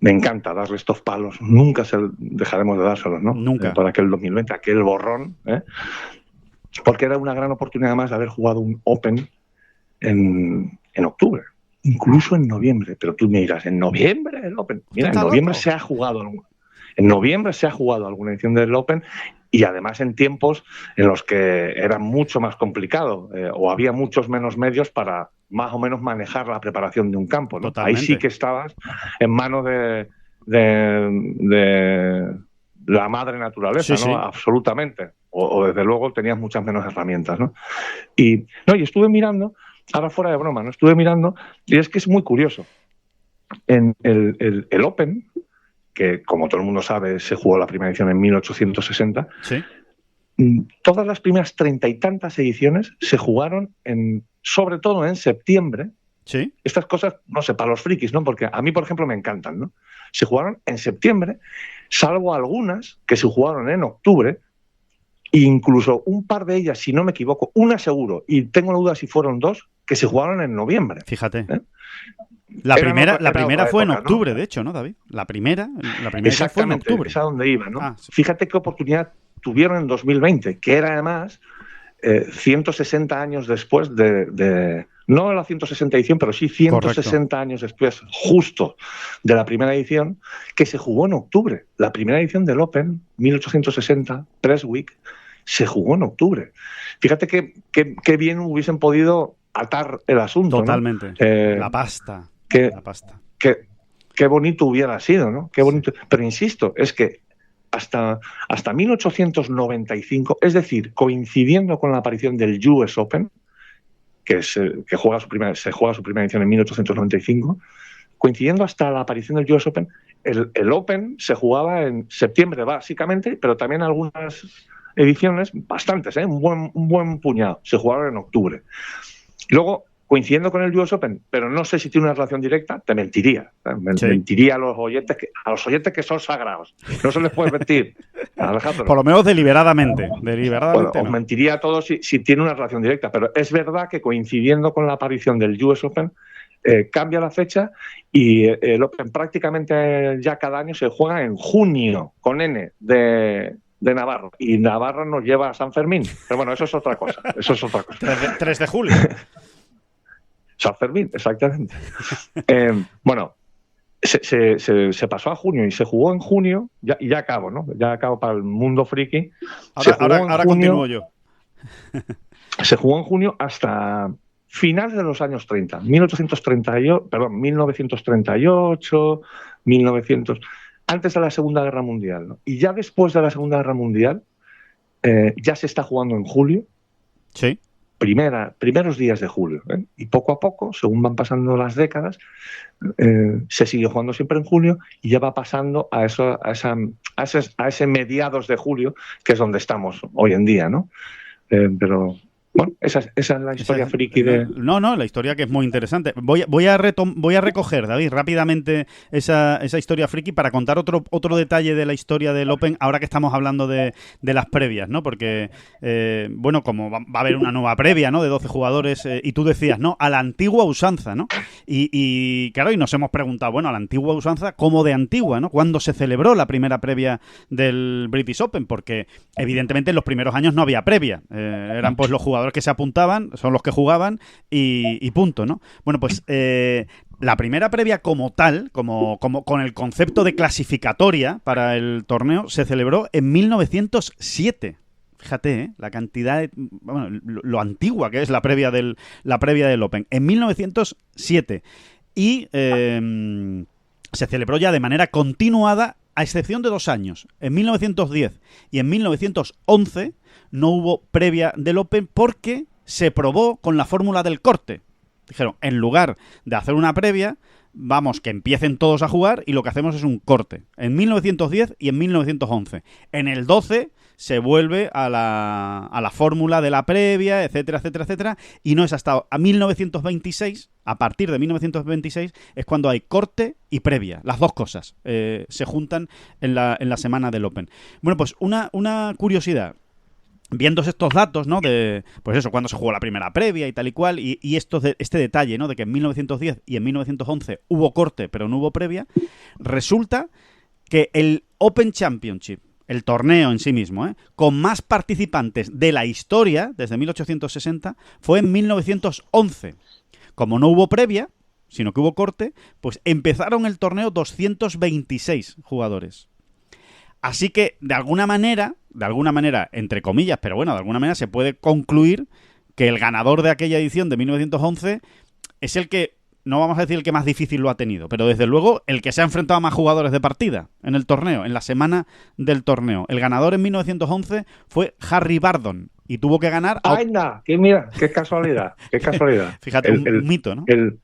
Speaker 4: me encanta darle estos palos, nunca dejaremos de dárselos, ¿no?
Speaker 2: Nunca.
Speaker 4: Para aquel 2020, aquel borrón, porque era una gran oportunidad más de haber jugado un Open en octubre, incluso en noviembre. Pero tú me dirás, ¿en noviembre el Open? Mira, en noviembre se ha jugado alguna edición del Open, y además en tiempos en los que era mucho más complicado o había muchos menos medios para más o menos manejar la preparación de un campo, ¿no? Ahí sí que estabas en manos de la madre naturaleza, sí, ¿no? Sí. Absolutamente. O desde luego tenías muchas menos herramientas, ¿no? Y estuve mirando, ahora fuera de broma, ¿no? Estuve mirando, y es que es muy curioso. En el Open, que como todo el mundo sabe se jugó la primera edición en 1860,
Speaker 2: ¿sí?
Speaker 4: Todas las primeras 30 y tantas ediciones se jugaron sobre todo en septiembre.
Speaker 2: ¿Sí?
Speaker 4: Estas cosas, no sé, para los frikis, ¿no? Porque a mí, por ejemplo, me encantan, ¿no? Se jugaron en septiembre, salvo algunas que se jugaron en octubre, e incluso un par de ellas, si no me equivoco, una seguro, y tengo la duda si fueron dos, que se jugaron en noviembre.
Speaker 2: Fíjate. La primera fue en octubre, ¿no? De hecho, ¿no, David? La primera fue en octubre.
Speaker 4: Es a donde iba, ¿no?
Speaker 2: Sí.
Speaker 4: Fíjate qué oportunidad tuvieron en 2020, que era además 160 años después no la 160 edición, pero sí 160 Correcto. Años después, justo de la primera edición, que se jugó en octubre. La primera edición del Open, 1860, Prestwick, se jugó en octubre. Fíjate qué bien hubiesen podido atar el asunto.
Speaker 2: Totalmente.
Speaker 4: ¿No?
Speaker 2: La pasta.
Speaker 4: Qué bonito hubiera sido, ¿no? Qué bonito. Pero insisto, es que hasta 1895, es decir, coincidiendo con la aparición del US Open, que se juega su primera edición en 1895, coincidiendo hasta la aparición del US Open, el Open se jugaba en septiembre básicamente, pero también algunas ediciones, bastantes, un buen puñado, se jugaron en octubre. Luego, coincidiendo con el US Open, pero no sé si tiene una relación directa, te mentiría. Sí. Mentiría a los oyentes que son sagrados. No se les puede mentir, Alejandro.
Speaker 2: Por lo menos deliberadamente.
Speaker 4: Bueno, os mentiría a todos si tiene una relación directa, pero es verdad que coincidiendo con la aparición del US Open, cambia la fecha y el Open prácticamente ya cada año se juega en junio, con N de Navarra. Y Navarra nos lleva a San Fermín. Pero bueno, eso es otra cosa.
Speaker 2: 3 de julio.
Speaker 4: San Fermín, exactamente. Bueno, se pasó a junio y se jugó en junio, y ya acabo, ¿no? Ya acabo para el mundo friki.
Speaker 2: Ahora continúo yo.
Speaker 4: Se jugó en junio hasta finales de los años 30, 1938, antes de la Segunda Guerra Mundial, ¿no? Y ya después de la Segunda Guerra Mundial, ya se está jugando en julio.
Speaker 2: Sí.
Speaker 4: Primeros días de julio, ¿eh? Y poco a poco, según van pasando las décadas, se sigue jugando siempre en julio y ya va pasando a ese mediados de julio, que es donde estamos hoy en día, ¿no? Pero bueno, esa es la historia friki de...
Speaker 2: No, la historia que es muy interesante. Voy a recoger, David, rápidamente esa historia friki para contar otro detalle de la historia del Open, ahora que estamos hablando de las previas, ¿no? Porque, bueno, como va a haber una nueva previa, ¿no? De 12 jugadores, y tú decías, ¿no? A la antigua usanza, ¿no? Y claro, y nos hemos preguntado, bueno, a la antigua usanza, ¿cómo de antigua, ¿no? ¿Cuándo se celebró la primera previa del British Open? Porque, evidentemente, en los primeros años no había previa. Eran, pues, los jugadores que se apuntaban, son los que jugaban y punto, ¿no? Bueno, pues la primera previa como tal, como con el concepto de clasificatoria para el torneo, se celebró en 1907. Fíjate, la cantidad bueno, lo antigua que es la previa del Open. En 1907. Y se celebró ya de manera continuada, a excepción de 2 años. En 1910 y en 1911 no hubo previa del Open porque se probó con la fórmula del corte. Dijeron, en lugar de hacer una previa, vamos, que empiecen todos a jugar y lo que hacemos es un corte. En 1910 y en 1911. En el 12 se vuelve a la fórmula de la previa, etcétera, etcétera, etcétera, y no es hasta a 1926, a partir de 1926, es cuando hay corte y previa. Las dos cosas se juntan en la semana del Open. Bueno, pues una curiosidad. Viendo estos datos, ¿no? De, pues eso, cuando se jugó la primera previa y tal y cual, y este detalle, ¿no? De que en 1910 y en 1911 hubo corte, pero no hubo previa, resulta que el Open Championship, el torneo en sí mismo, con más participantes de la historia, desde 1860, fue en 1911. Como no hubo previa, sino que hubo corte, pues empezaron el torneo 226 jugadores. Así que, de alguna manera, entre comillas, pero bueno, de alguna manera se puede concluir que el ganador de aquella edición de 1911 es el que, no vamos a decir el que más difícil lo ha tenido, pero desde luego el que se ha enfrentado a más jugadores de partida en el torneo, en la semana del torneo. El ganador en 1911 fue Harry Vardon y tuvo que ganar...
Speaker 4: ¡Ay, nada! Mira, qué casualidad, qué casualidad.
Speaker 2: Fíjate, un mito, ¿no?
Speaker 4: El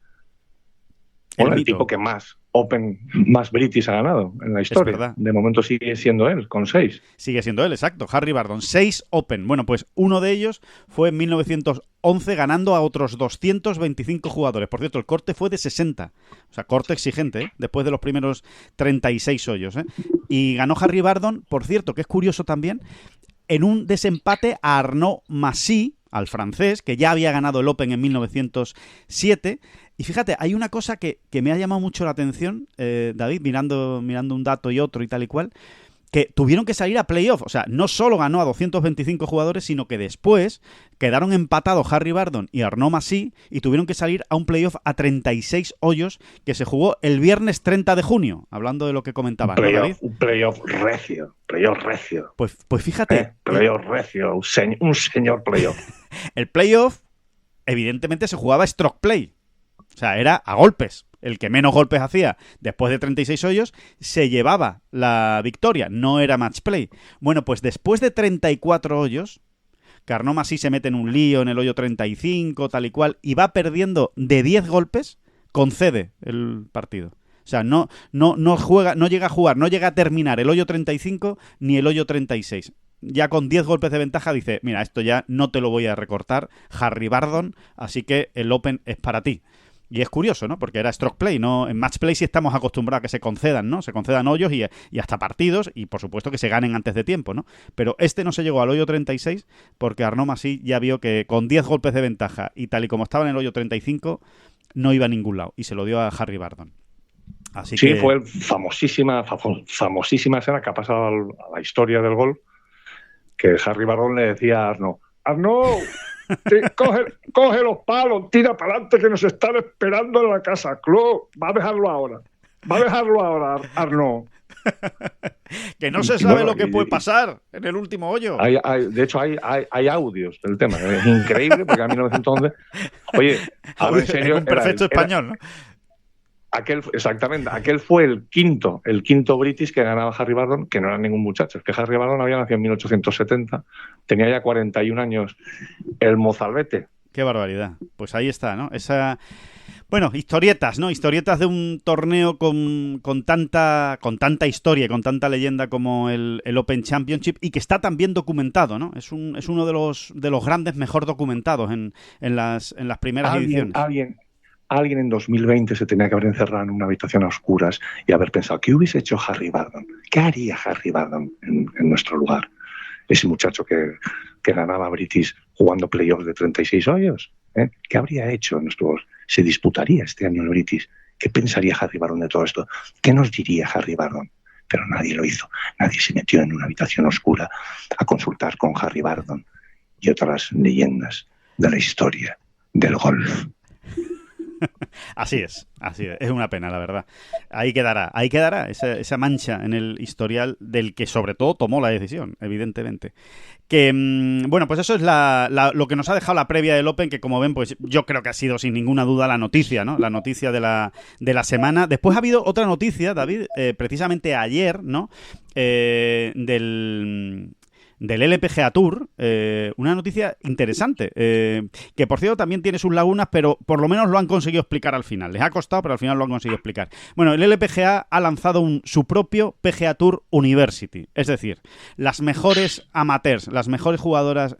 Speaker 4: tipo que más Open, más British ha ganado en la historia.
Speaker 2: Es verdad.
Speaker 4: De momento sigue siendo él, con 6.
Speaker 2: Sigue siendo él, exacto. Harry Vardon, 6 Open. Bueno, pues uno de ellos fue en 1911 ganando a otros 225 jugadores. Por cierto, el corte fue de 60. O sea, corte exigente, ¿eh? Después de los primeros 36 hoyos, ¿eh? Y ganó Harry Vardon, por cierto, que es curioso también, en un desempate a Arnaud Massy, al francés, que ya había ganado el Open en 1907. Y fíjate, hay una cosa que me ha llamado mucho la atención, David, mirando un dato y otro y tal y cual, que tuvieron que salir a playoff. O sea, no solo ganó a 225 jugadores, sino que después quedaron empatados Harry Vardon y Arnaud Massy y tuvieron que salir a un playoff a 36 hoyos que se jugó el viernes 30 de junio, hablando de lo que comentaba.
Speaker 4: Un playoff recio.
Speaker 2: Pues fíjate.
Speaker 4: Playoff recio, un señor playoff.
Speaker 2: El playoff, evidentemente, se jugaba stroke play. O sea, era a golpes. El que menos golpes hacía después de 36 hoyos se llevaba la victoria. No era match play. Bueno, pues después de 34 hoyos, Arnaud Massy se mete en un lío en el hoyo 35, tal y cual, y va perdiendo de 10 golpes, concede el partido. O sea, no llega a jugar, no llega a terminar el hoyo 35 ni el hoyo 36. Ya con 10 golpes de ventaja dice, mira, esto ya no te lo voy a recortar, Harry Vardon, así que el Open es para ti. Y es curioso, ¿no? Porque era stroke play, ¿no? En match play sí estamos acostumbrados a que se concedan, ¿no? Se concedan hoyos y hasta partidos y, por supuesto, que se ganen antes de tiempo, ¿no? Pero este no se llegó al hoyo 36 porque Arnaud Massy ya vio que con 10 golpes de ventaja y tal y como estaba en el hoyo 35 no iba a ningún lado y se lo dio a Harry Vardon. Así
Speaker 4: sí,
Speaker 2: que...
Speaker 4: fue famosísima escena que ha pasado a la historia del golf, que Harry Vardon le decía a Arnaud, coge los palos, tira para adelante que nos están esperando en la casa. Club, va a dejarlo ahora, Arnaud.
Speaker 2: Que no se sabe lo que puede pasar en el último hoyo.
Speaker 4: De hecho, hay audios del tema. Es increíble porque a 1911... Oye, ahora en serio...
Speaker 2: Es un perfecto español, ¿no?
Speaker 4: Exactamente, aquel fue el quinto British que ganaba Harry Bardon, que no era ningún muchacho. Es que Harry Bardon había nacido en 1870, tenía ya 41 años el mozalbete.
Speaker 2: Qué barbaridad. Pues ahí está, ¿no? Bueno, historietas, ¿no? Historietas de un torneo con tanta historia, con tanta leyenda como el Open Championship, y que está tan bien documentado, ¿no? Es uno de los grandes mejor documentados en las primeras ediciones.
Speaker 4: Alguien en 2020 se tenía que haber encerrado en una habitación a oscuras y haber pensado, ¿qué hubiese hecho Harry Bardon? ¿Qué haría Harry Bardon en nuestro lugar? Ese muchacho que ganaba British jugando playoffs de 36 hoyos. ¿Qué habría hecho? ¿Se disputaría este año el British? ¿Qué pensaría Harry Bardon de todo esto? ¿Qué nos diría Harry Bardon? Pero nadie lo hizo. Nadie se metió en una habitación oscura a consultar con Harry Bardon y otras leyendas de la historia del golf.
Speaker 2: Así es. Es una pena, la verdad. Ahí quedará esa mancha en el historial del que sobre todo tomó la decisión, evidentemente. Que, bueno, pues eso es lo que nos ha dejado la previa del Open, que como ven, pues yo creo que ha sido sin ninguna duda la noticia, ¿no? La noticia de la semana. Después ha habido otra noticia, David, precisamente ayer, ¿no? Del LPGA Tour, una noticia interesante, que por cierto también tiene sus lagunas, pero por lo menos lo han conseguido explicar al final. Les ha costado, pero al final lo han conseguido explicar. Bueno, el LPGA ha lanzado su propio PGA Tour University, es decir, las mejores amateurs, las mejores jugadoras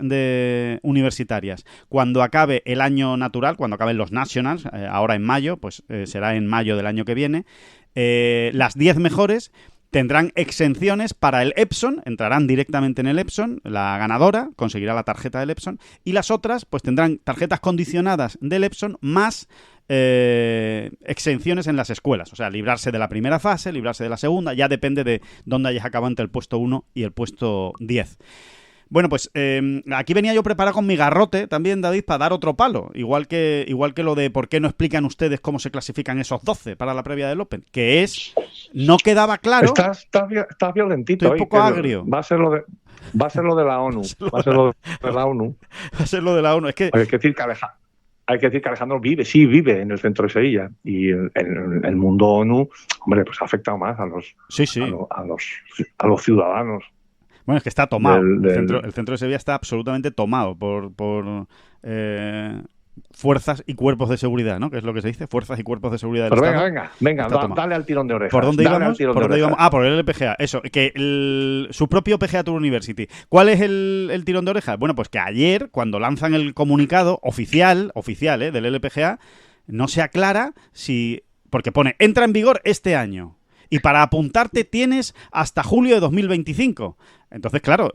Speaker 2: universitarias, cuando acabe el año natural, cuando acaben los Nationals, ahora en mayo, pues será en mayo del año que viene, las 10 mejores tendrán exenciones para el Epson, entrarán directamente en el Epson, la ganadora conseguirá la tarjeta del Epson, y las otras pues tendrán tarjetas condicionadas del Epson más exenciones en las escuelas, o sea, librarse de la primera fase, librarse de la segunda, ya depende de dónde hayas acabado entre el puesto 1 y el puesto 10. Bueno, pues aquí venía yo preparado con mi garrote también, David, para dar otro palo. Igual que lo de por qué no explican ustedes cómo se clasifican esos 12 para la previa del Open. Que no quedaba claro.
Speaker 4: Estás violentito.
Speaker 2: Estoy un poco agrio.
Speaker 4: Va a ser lo de la ONU. Va a ser lo de la ONU.
Speaker 2: Va a ser lo de la ONU. Es que...
Speaker 4: Hay que decir que Alejandro vive en el centro de Sevilla. Y el mundo ONU, hombre, pues ha afectado más a los ciudadanos.
Speaker 2: Bueno, es que está tomado. El centro de Sevilla está absolutamente tomado por fuerzas y cuerpos de seguridad, ¿no? Que es lo que se dice, fuerzas y cuerpos de seguridad del Estado.
Speaker 4: Venga, dale al tirón de orejas.
Speaker 2: ¿Por dónde íbamos? Por el LPGA. Eso, que su propio PGA Tour University. ¿Cuál es el tirón de orejas? Bueno, pues que ayer, cuando lanzan el comunicado oficial del LPGA, no se aclara porque pone, entra en vigor este año. Y para apuntarte tienes hasta julio de 2025. Entonces, claro,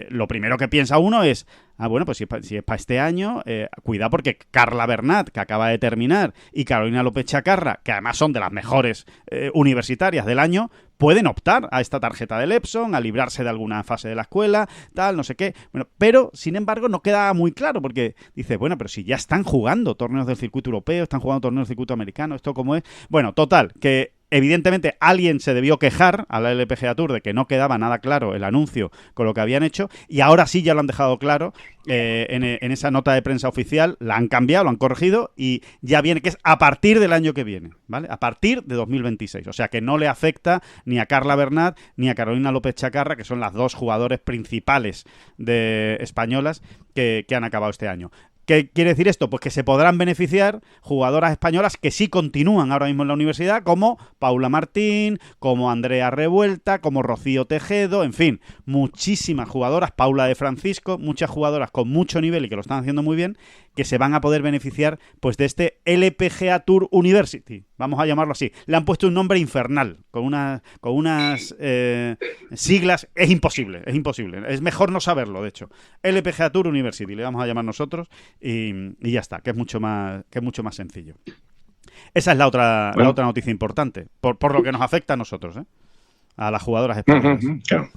Speaker 2: lo primero que piensa uno es, bueno, pues si es para este año, cuidado porque Carla Bernat, que acaba de terminar, y Carolina López Chacarra, que además son de las mejores universitarias del año, pueden optar a esta tarjeta del Epson, a librarse de alguna fase de la escuela, tal, no sé qué. Bueno, pero, sin embargo, no queda muy claro, porque dice, bueno, pero si ya están jugando torneos del circuito europeo, están jugando torneos del circuito americano, ¿esto cómo es? Bueno, total, que evidentemente alguien se debió quejar a la LPGA Tour de que no quedaba nada claro el anuncio con lo que habían hecho, y ahora sí ya lo han dejado claro en esa nota de prensa oficial, la han cambiado, lo han corregido y ya viene que es a partir del año que viene, ¿vale? A partir de 2026, o sea que no le afecta ni a Carla Bernat ni a Carolina López Chacarra, que son las dos jugadores principales españolas que han acabado este año. ¿Qué quiere decir esto? Pues que se podrán beneficiar jugadoras españolas que sí continúan ahora mismo en la universidad, como Paula Martín, como Andrea Revuelta, como Rocío Tejedo, en fin, muchísimas jugadoras, Paula de Francisco, muchas jugadoras con mucho nivel y que lo están haciendo muy bien, que se van a poder beneficiar pues de este LPGA Tour University, vamos a llamarlo así. Le han puesto un nombre infernal, con unas siglas, es imposible, es mejor no saberlo, de hecho. LPGA Tour University, le vamos a llamar nosotros, y ya está, que es mucho más sencillo. Esa es la otra noticia importante, por lo que nos afecta a nosotros, a las jugadoras españolas.
Speaker 4: Claro.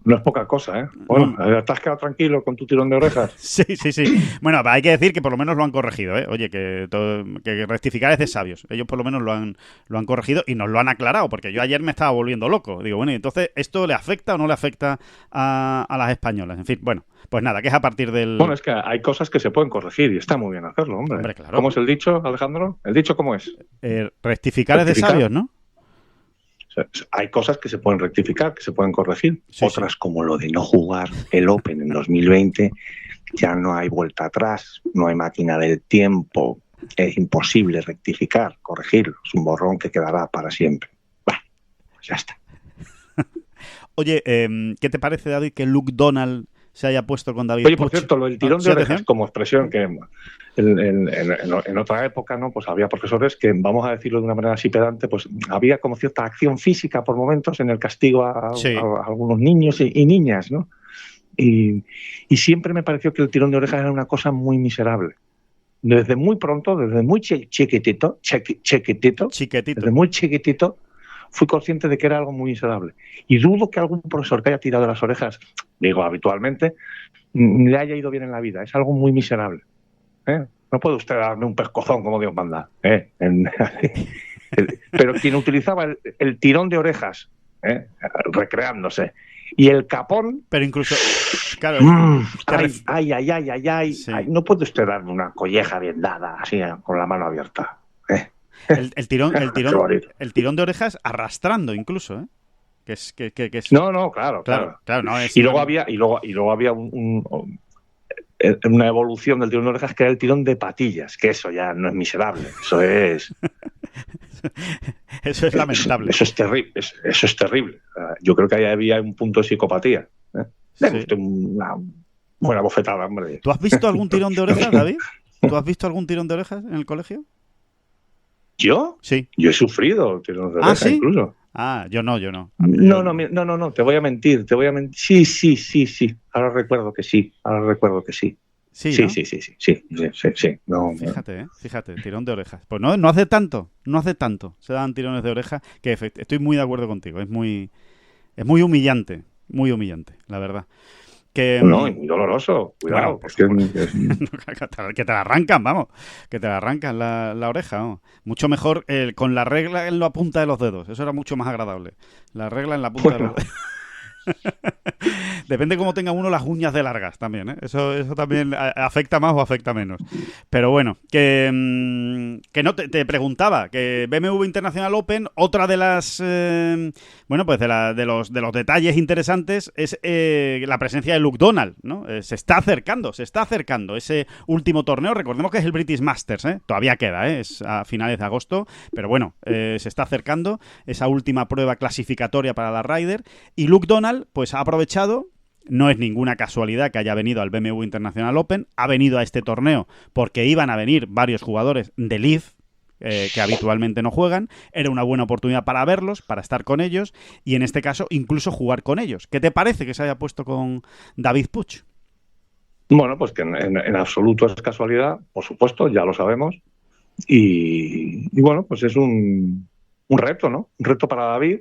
Speaker 4: No es poca cosa, ¿eh? Bueno, ¿te has quedado tranquilo con tu tirón de orejas?
Speaker 2: Sí. Bueno, hay que decir que por lo menos lo han corregido, ¿eh? Oye, que rectificar es de sabios. Ellos por lo menos lo han corregido y nos lo han aclarado, porque yo ayer me estaba volviendo loco. Digo, bueno, ¿y entonces esto le afecta o no le afecta a las españolas? En fin, bueno, pues nada, que es a partir del...
Speaker 4: Bueno, es que hay cosas que se pueden corregir y está muy bien hacerlo, hombre.
Speaker 2: Hombre, claro.
Speaker 4: ¿Cómo es el dicho, Alejandro? ¿El dicho cómo es?
Speaker 2: Rectificar es de sabios, ¿no?
Speaker 4: O sea, hay cosas que se pueden rectificar, que se pueden corregir.
Speaker 2: Sí,
Speaker 4: Otras, como lo de no jugar el Open en 2020, ya no hay vuelta atrás, no hay máquina del tiempo, es imposible rectificar, corregirlo. Es un borrón que quedará para siempre. Bueno, pues ya está.
Speaker 2: Oye, ¿qué te parece, David, que Luke Donald se haya puesto con David
Speaker 4: Oye,
Speaker 2: Puig?
Speaker 4: por cierto, lo del tirón
Speaker 2: ¿Sí,
Speaker 4: de orejas
Speaker 2: atención?
Speaker 4: como expresión que en otra época, ¿no? Pues había profesores que, vamos a decirlo de una manera así pedante, pues había como cierta acción física por momentos en el castigo a algunos niños y niñas, ¿no? Y siempre me pareció que el tirón de orejas era una cosa muy miserable. Desde muy pronto, desde muy chiquitito, desde muy chiquitito, fui consciente de que era algo muy miserable. Y dudo que algún profesor que haya tirado las orejas, digo habitualmente, le haya ido bien en la vida. Es algo muy miserable. No puede usted darme un pescozón como Dios manda. Pero quien utilizaba el tirón de orejas, recreándose, y el capón...
Speaker 2: Pero incluso... Claro,
Speaker 4: ay,
Speaker 2: sí.
Speaker 4: no puede usted darme una colleja bien dada, así, con la mano abierta.
Speaker 2: El tirón de orejas arrastrando incluso, ¿eh? Que es...
Speaker 4: No, claro.
Speaker 2: No, es
Speaker 4: y luego había una evolución del tirón de orejas que era el tirón de patillas, que eso ya no es miserable, eso es...
Speaker 2: Eso es lamentable.
Speaker 4: Eso es terrible. Eso es terrible. Yo creo que ahí había un punto de psicopatía.
Speaker 2: Sí.
Speaker 4: Una buena bofetada, hombre.
Speaker 2: ¿Tú has visto algún tirón de orejas, David? ¿Tú has visto algún tirón de orejas en el colegio?
Speaker 4: ¿Yo?
Speaker 2: Sí.
Speaker 4: Yo he sufrido tirones de orejas,
Speaker 2: ¿sí?
Speaker 4: incluso.
Speaker 2: Yo no.
Speaker 4: No, te voy a mentir. Sí. Ahora recuerdo que sí.
Speaker 2: Sí,
Speaker 4: Sí,
Speaker 2: ¿no?
Speaker 4: sí. No,
Speaker 2: Fíjate, tirón de orejas. Pues no hace tanto se dan tirones de orejas, que estoy muy de acuerdo contigo. Es muy humillante, la verdad. Que,
Speaker 4: no, y muy doloroso, cuidado.
Speaker 2: Bueno, que te la arrancan, vamos. Que te la arrancan la oreja, vamos. Mucho mejor con la regla en la punta de los dedos. Eso era mucho más agradable. La regla en la punta de los dedos. Depende cómo tenga uno las uñas de largas también, ¿eh? Eso también afecta más o afecta menos. Pero bueno, que no te preguntaba, que BMW International Open, otra de las pues de los detalles interesantes es la presencia de Luke Donald, ¿no? Se está acercando ese último torneo. Recordemos que es el British Masters, ¿eh? Todavía queda, es a finales de agosto, pero bueno, se está acercando esa última prueba clasificatoria para la Ryder, y Luke Donald pues ha aprovechado. No es ninguna casualidad que haya venido al BMW International Open, ha venido a este torneo porque iban a venir varios jugadores de Leaf que habitualmente no juegan, era una buena oportunidad para verlos, para estar con ellos y en este caso incluso jugar con ellos. ¿Qué te parece que se haya puesto con David Puig?
Speaker 4: Bueno, pues que en absoluto es casualidad, por supuesto, ya lo sabemos, y bueno, pues es un reto, ¿no? Un reto para David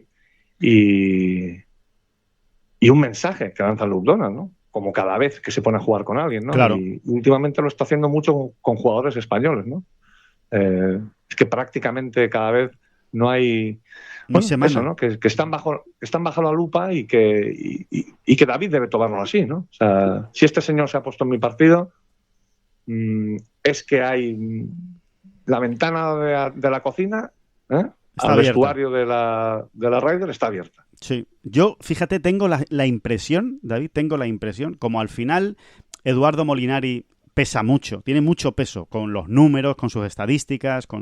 Speaker 4: y un mensaje que lanza Luke Donald, ¿no? Como cada vez que se pone a jugar con alguien, ¿no?
Speaker 2: Claro.
Speaker 4: Y últimamente lo está haciendo mucho con jugadores españoles, ¿no? Es que prácticamente cada vez no hay... eso, ¿no? Que están bajo la lupa y que David debe tomarlo así, ¿no? O sea, si este señor se ha puesto en mi partido, es que hay la ventana de la cocina, al vestuario de la Ryder está abierta.
Speaker 2: Sí, yo, fíjate, tengo la impresión, David, como al final Eduardo Molinari pesa mucho, tiene mucho peso con los números, con sus estadísticas, con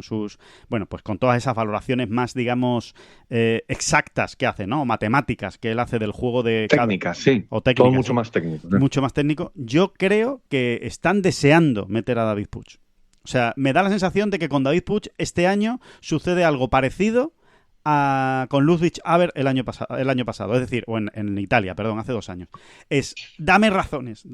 Speaker 2: pues con todas esas valoraciones más, digamos, exactas que hace, ¿no? O matemáticas que él hace del juego de...
Speaker 4: Técnicas, sí.
Speaker 2: O técnicas,
Speaker 4: todo mucho más técnico.
Speaker 2: Mucho más técnico. Yo creo que están deseando meter a David Puig. O sea, me da la sensación de que con David Puig este año sucede algo parecido con Ludwig Haber el año pasado, es decir, o en Italia, perdón, hace 2 años. Es, dame razones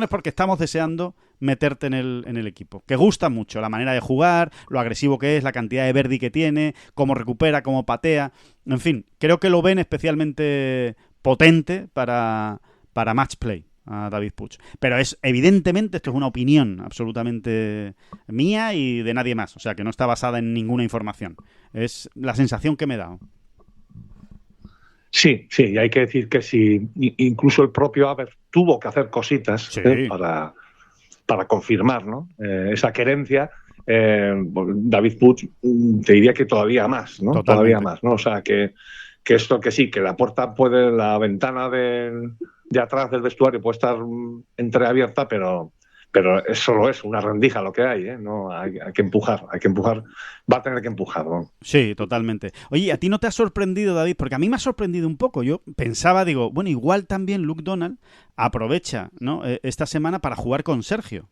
Speaker 2: porque estamos deseando meterte en el equipo. Que gusta mucho la manera de jugar, lo agresivo que es, la cantidad de verdi que tiene, cómo recupera, cómo patea, en fin, creo que lo ven especialmente potente para match play a David Puig. Pero evidentemente, esto es una opinión absolutamente mía y de nadie más. O sea, que no está basada en ninguna información. Es la sensación que me he dado.
Speaker 4: Sí, y hay que decir que si incluso el propio Aber tuvo que hacer cositas para confirmar, ¿no? Esa querencia, David Puig te diría que todavía más, ¿no?
Speaker 2: Totalmente.
Speaker 4: Todavía más, ¿no? O sea, que esto que sí, que la puerta la ventana de atrás del vestuario puede estar entreabierta, pero solo es una rendija lo que hay, ¿eh? No, hay que empujar, va a tener que empujar, ¿no?
Speaker 2: Sí, totalmente. Oye, ¿a ti no te ha sorprendido, David? Porque a mí me ha sorprendido un poco. Yo pensaba, digo, bueno, igual también Luke Donald aprovecha, ¿no? Esta semana para jugar con Sergio.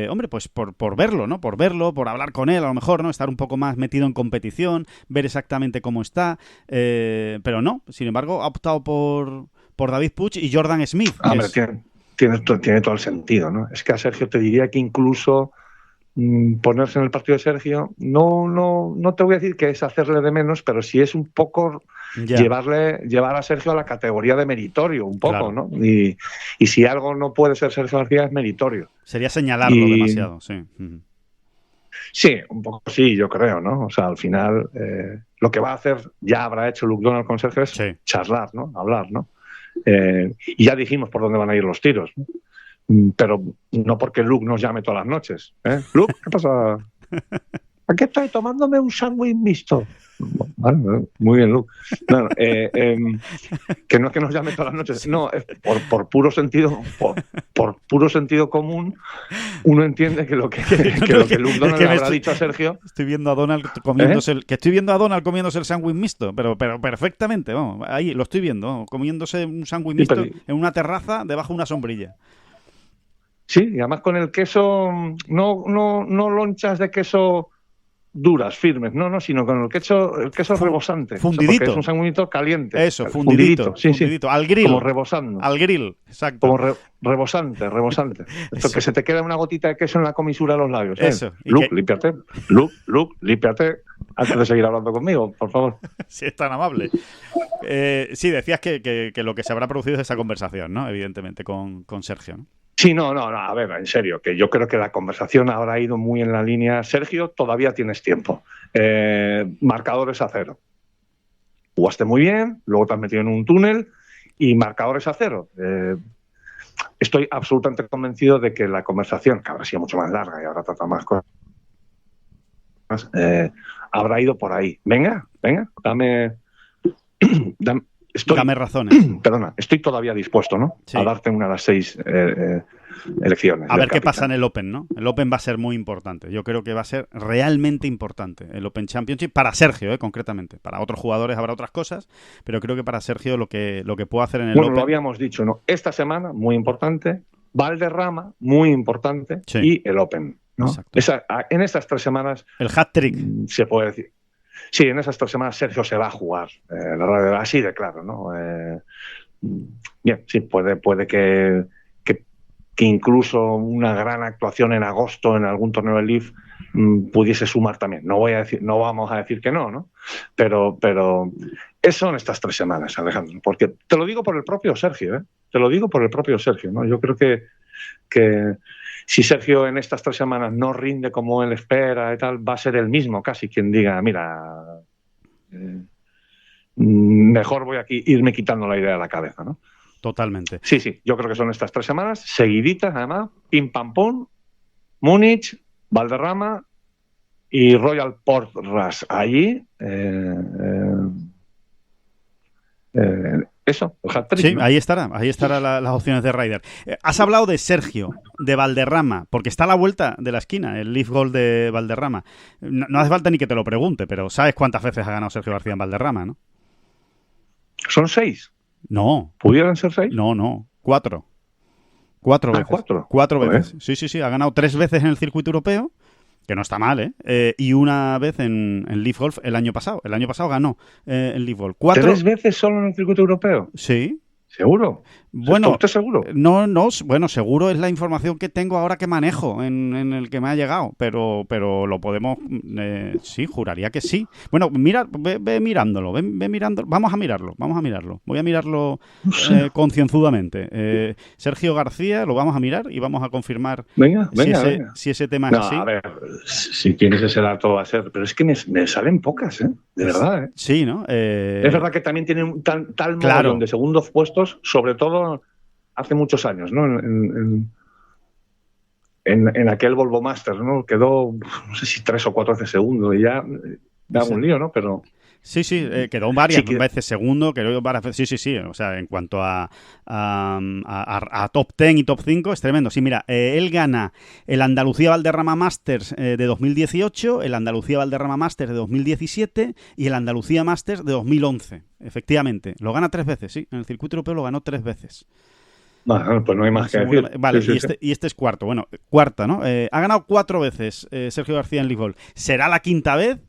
Speaker 2: Hombre, pues por verlo, ¿no? Por verlo, por hablar con él, a lo mejor, ¿no? Estar un poco más metido en competición, ver exactamente cómo está. Pero no, sin embargo, ha optado por David Puig y Jordan Smith.
Speaker 4: Hombre, tiene todo el sentido, ¿no? Es que a Sergio te diría que incluso ponerse en el partido de Sergio, no te voy a decir que es hacerle de menos, pero sí es un poco llevar a Sergio a la categoría de meritorio, un poco, claro, ¿no? Y si algo no puede ser Sergio García, es meritorio.
Speaker 2: Sería señalarlo demasiado, sí.
Speaker 4: Sí, un poco sí, yo creo, ¿no? O sea, al final lo que va a hacer, ya habrá hecho Luke Donald con Sergio, es charlar, ¿no? Hablar, ¿no? Y ya dijimos por dónde van a ir los tiros, ¿no? Pero no porque Luke nos llame todas las noches, ¿eh? Luke, ¿qué pasa?
Speaker 5: Aquí estoy tomándome un sándwich mixto.
Speaker 4: Vale, muy bien, Luke. No, que no es que nos llame todas las noches, no, es por puro sentido, por puro sentido común, uno entiende que lo que Luke Donald le habrá dicho a Sergio.
Speaker 2: Estoy viendo a Donald comiéndose el sándwich mixto, pero perfectamente, vamos, ahí lo estoy viendo, vamos, comiéndose un sándwich mixto en una terraza debajo de una sombrilla.
Speaker 4: Sí, y además con el queso, no lonchas de queso duras, firmes, no, sino con el queso rebosante.
Speaker 2: Fundidito.
Speaker 4: O sea, es un sanguinito caliente.
Speaker 2: Eso, fundidito.
Speaker 4: Sí.
Speaker 2: Al grill.
Speaker 4: Como rebosando.
Speaker 2: Al grill, exacto.
Speaker 4: Como rebosante. Esto que se te queda una gotita de queso en la comisura de los labios.
Speaker 2: Eso.
Speaker 4: Luke, límpiate. Luke, límpiate antes de seguir hablando conmigo, por favor.
Speaker 2: Si es tan amable. Sí, decías que lo que se habrá producido es esa conversación, ¿no? Evidentemente, con Sergio, ¿no?
Speaker 4: Sí, no, a ver, en serio, que yo creo que la conversación habrá ido muy en la línea. Sergio, todavía tienes tiempo. Marcadores a 0. Jugaste muy bien, luego te has metido en un túnel y marcadores a 0. Estoy absolutamente convencido de que la conversación, que habrá sido mucho más larga y habrá tratado más cosas, habrá ido por ahí. Venga, dame
Speaker 2: razones.
Speaker 4: Perdona, estoy todavía dispuesto, ¿no? Sí. A darte una de las 6 elecciones.
Speaker 2: A ver qué pasa en el Open, ¿no? El Open va a ser muy importante. Yo creo que va a ser realmente importante el Open Championship para Sergio, concretamente. Para otros jugadores habrá otras cosas, pero creo que para Sergio lo que puede hacer en el Open...
Speaker 4: Bueno, lo habíamos dicho, ¿no? Esta semana, muy importante. Valderrama, muy importante. Sí. Y el Open, ¿no? En estas 3 semanas...
Speaker 2: El hat-trick.
Speaker 4: Se puede decir. Sí, en esas 3 semanas Sergio se va a jugar, así de claro, ¿no? Bien, sí, puede que incluso una gran actuación en agosto en algún torneo del Leaf pudiese sumar también. No vamos a decir que no, pero son estas 3 semanas, Alejandro, porque te lo digo por el propio Sergio, ¿no? Yo creo que si Sergio en estas 3 semanas no rinde como él espera y tal, va a ser él mismo casi quien diga, mira, mejor voy aquí irme quitando la idea de la cabeza, ¿no?
Speaker 2: Totalmente.
Speaker 4: Sí, yo creo que son estas 3 semanas, seguiditas además, pim pam pum, Múnich, Valderrama y Royal Portrush allí. Eso, el hat-trick,
Speaker 2: sí,
Speaker 4: ¿no?
Speaker 2: ahí estará las opciones de Ryder. Has hablado de Sergio, de Valderrama, porque está a la vuelta de la esquina, el Leaf Gold de Valderrama. No hace falta ni que te lo pregunte, pero ¿sabes cuántas veces ha ganado Sergio García en Valderrama, no?
Speaker 4: ¿Son 6?
Speaker 2: No.
Speaker 4: ¿Pudieran ser 6?
Speaker 2: No, 4. 4 veces.
Speaker 4: 4.
Speaker 2: 4 veces. Sí, ha ganado 3 veces en el circuito europeo, que no está mal, y una vez en Leaf Golf el año pasado. El año pasado ganó en Leaf Golf.
Speaker 4: 3 veces solo en el circuito europeo.
Speaker 2: Sí.
Speaker 4: ¿Seguro?
Speaker 2: Bueno,
Speaker 4: ¿Usted seguro?
Speaker 2: no, bueno, seguro es la información que tengo ahora que manejo en el que me ha llegado, pero lo podemos, sí, juraría que sí. Bueno, mira, ve mirándolo, ve mirando, vamos a mirarlo, voy a mirarlo
Speaker 4: No sé.
Speaker 2: concienzudamente. Sergio García, lo vamos a mirar y vamos a confirmar
Speaker 4: Venga.
Speaker 2: si ese tema es
Speaker 4: No,
Speaker 2: así.
Speaker 4: a ver, si tienes ese dato va a ser, pero es que me salen pocas, ¿eh? De verdad, ¿eh?
Speaker 2: Sí, ¿no?
Speaker 4: Es verdad que también tiene un tal
Speaker 2: Claro.
Speaker 4: mogollón de segundos puestos, sobre todo hace muchos años, ¿no? En aquel Volvo Master, ¿no? Quedó, no sé si 3 o 4 veces segundo y ya daba un lío, ¿no? Pero
Speaker 2: Sí, quedó varias
Speaker 4: Sí, que-
Speaker 2: veces segundo, quedó varias veces, sí, o sea, en cuanto a top 10 y top 5 es tremendo. Sí, mira, él gana el Andalucía Valderrama Masters de 2018, el Andalucía Valderrama Masters de 2017 y el Andalucía Masters de 2011, efectivamente. Lo gana 3 veces, sí, en el circuito europeo lo ganó 3 veces.
Speaker 4: bueno, pues no hay más que decir.
Speaker 2: Vale,
Speaker 4: Sí, sí,
Speaker 2: y este es cuarto, bueno, cuarta, ¿no? Ha ganado 4 veces Sergio García en Leaf Golf. ¿Será la quinta vez?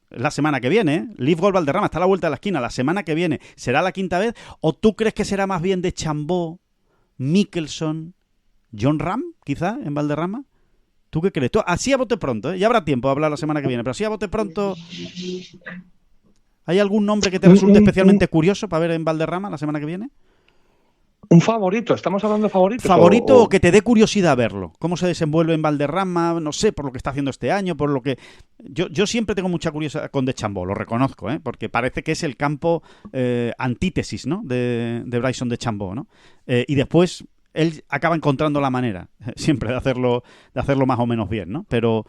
Speaker 2: La semana que viene, ¿eh? Leaf Golf Valderrama está a la vuelta de la esquina. La semana que viene, ¿será la quinta vez? ¿O tú crees que será más bien de Chambó, Mickelson, John Ram, quizá, en Valderrama? ¿Tú qué crees? Tú, así a bote pronto, ¿eh? Ya habrá tiempo de hablar la semana que viene, pero así a bote pronto. ¿Hay algún nombre que te resulte especialmente curioso para ver en Valderrama la semana que viene?
Speaker 4: Un favorito, estamos hablando de favoritos.
Speaker 2: ¿Favorito o que te dé curiosidad verlo? ¿Cómo se desenvuelve en Valderrama? No sé, por lo que está haciendo este año, por lo que... Yo siempre tengo mucha curiosidad con DeChambeau, lo reconozco, ¿eh? Porque parece que es el campo antítesis, ¿no? de Bryson DeChambeau, ¿no? Y después él acaba encontrando la manera siempre de hacerlo más o menos bien, ¿no? Pero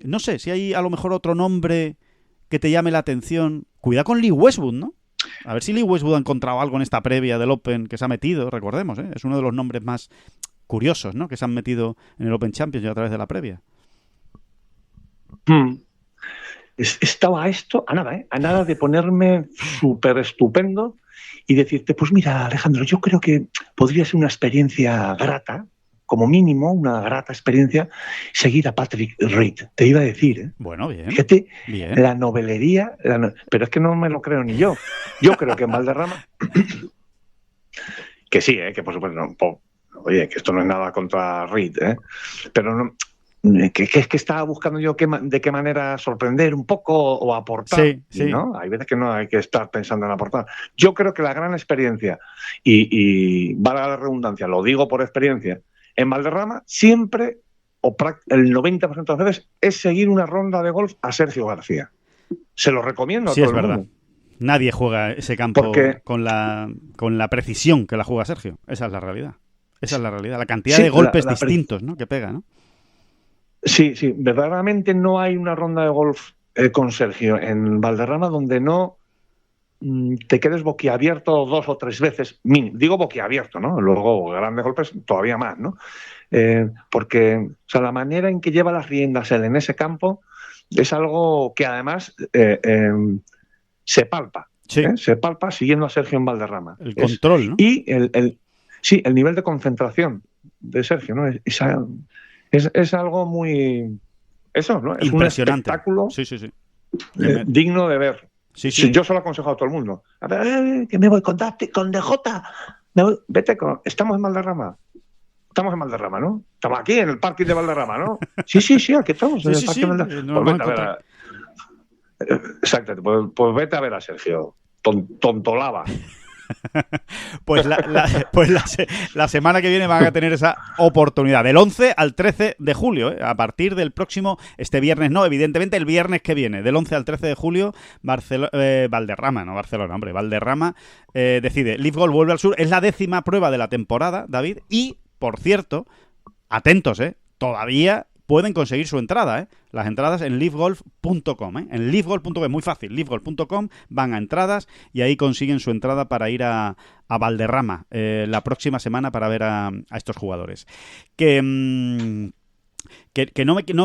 Speaker 2: no sé, si hay a lo mejor otro nombre que te llame la atención. Cuidado con Lee Westwood, ¿no? A ver si Lee Westwood ha encontrado algo en esta previa del Open que se ha metido, recordemos, ¿eh? Es uno de los nombres más curiosos, ¿no? Que se han metido en el Open Championship a través de la previa.
Speaker 4: Estaba a nada, ¿eh? A nada de ponerme súper estupendo y decirte, pues mira, Alejandro, yo creo que podría ser una experiencia grata, como mínimo, una grata experiencia, seguir a Patrick Reed. Te iba a decir, ¿eh?
Speaker 2: Bueno, bien.
Speaker 4: Fíjate,
Speaker 2: bien.
Speaker 4: la novelería, pero es que no me lo creo ni yo. Yo creo que en Valderrama, que sí, que por supuesto, oye, que esto no es nada contra Reed, pero no, que estaba buscando yo de qué manera sorprender un poco o aportar,
Speaker 2: sí.
Speaker 4: ¿no? Hay veces que no hay que estar pensando en aportar. Yo creo que la gran experiencia, y valga la redundancia, lo digo por experiencia, en Valderrama siempre, o el 90% de las veces, es seguir una ronda de golf a Sergio García. Se lo recomiendo a todo el mundo. Sí, es verdad.
Speaker 2: Nadie juega ese campo con la precisión que la juega Sergio. Esa es la realidad. Esa es la realidad. La cantidad de golpes distintos, ¿no? que pega, ¿no?
Speaker 4: Sí. Verdaderamente no hay una ronda de golf con Sergio en Valderrama donde no te quedes boquiabierto 2 o 3 veces. Digo boquiabierto, ¿no? Luego grandes golpes todavía más, ¿no? Porque o sea, la manera en que lleva las riendas él en ese campo es algo que además se palpa.
Speaker 2: Sí.
Speaker 4: Se palpa siguiendo a Sergio en Valderrama.
Speaker 2: El control, ¿no?
Speaker 4: Y el nivel de concentración de Sergio, ¿no? Es algo muy... Eso, ¿no? Es
Speaker 2: impresionante.
Speaker 4: Un espectáculo
Speaker 2: Sí.
Speaker 4: digno de ver.
Speaker 2: Sí.
Speaker 4: Yo se lo aconsejo a todo el mundo. A ver, que me voy con DJ. Vete Estamos en Valderrama. Estamos en Valderrama, ¿no? Estamos aquí en el parking de Valderrama, ¿no? Sí, aquí estamos en el parking de Valderrama. Pues vete a ver exacto, pues vete a ver a Sergio. Tontolaba.
Speaker 2: Pues la semana que viene van a tener esa oportunidad, del 11 al 13 de julio, a partir del próximo, este viernes no, evidentemente el viernes que viene, del 11 al 13 de julio, Valderrama, no Barcelona, hombre, Valderrama decide, Leaf Golf vuelve al sur, es la 10ª prueba de la temporada, David, y, por cierto, atentos, todavía pueden conseguir su entrada, las entradas en leafgolf.com, en leafgolf.com, es muy fácil, leafgolf.com, van a entradas y ahí consiguen su entrada para ir a Valderrama la próxima semana para ver a estos jugadores. Que no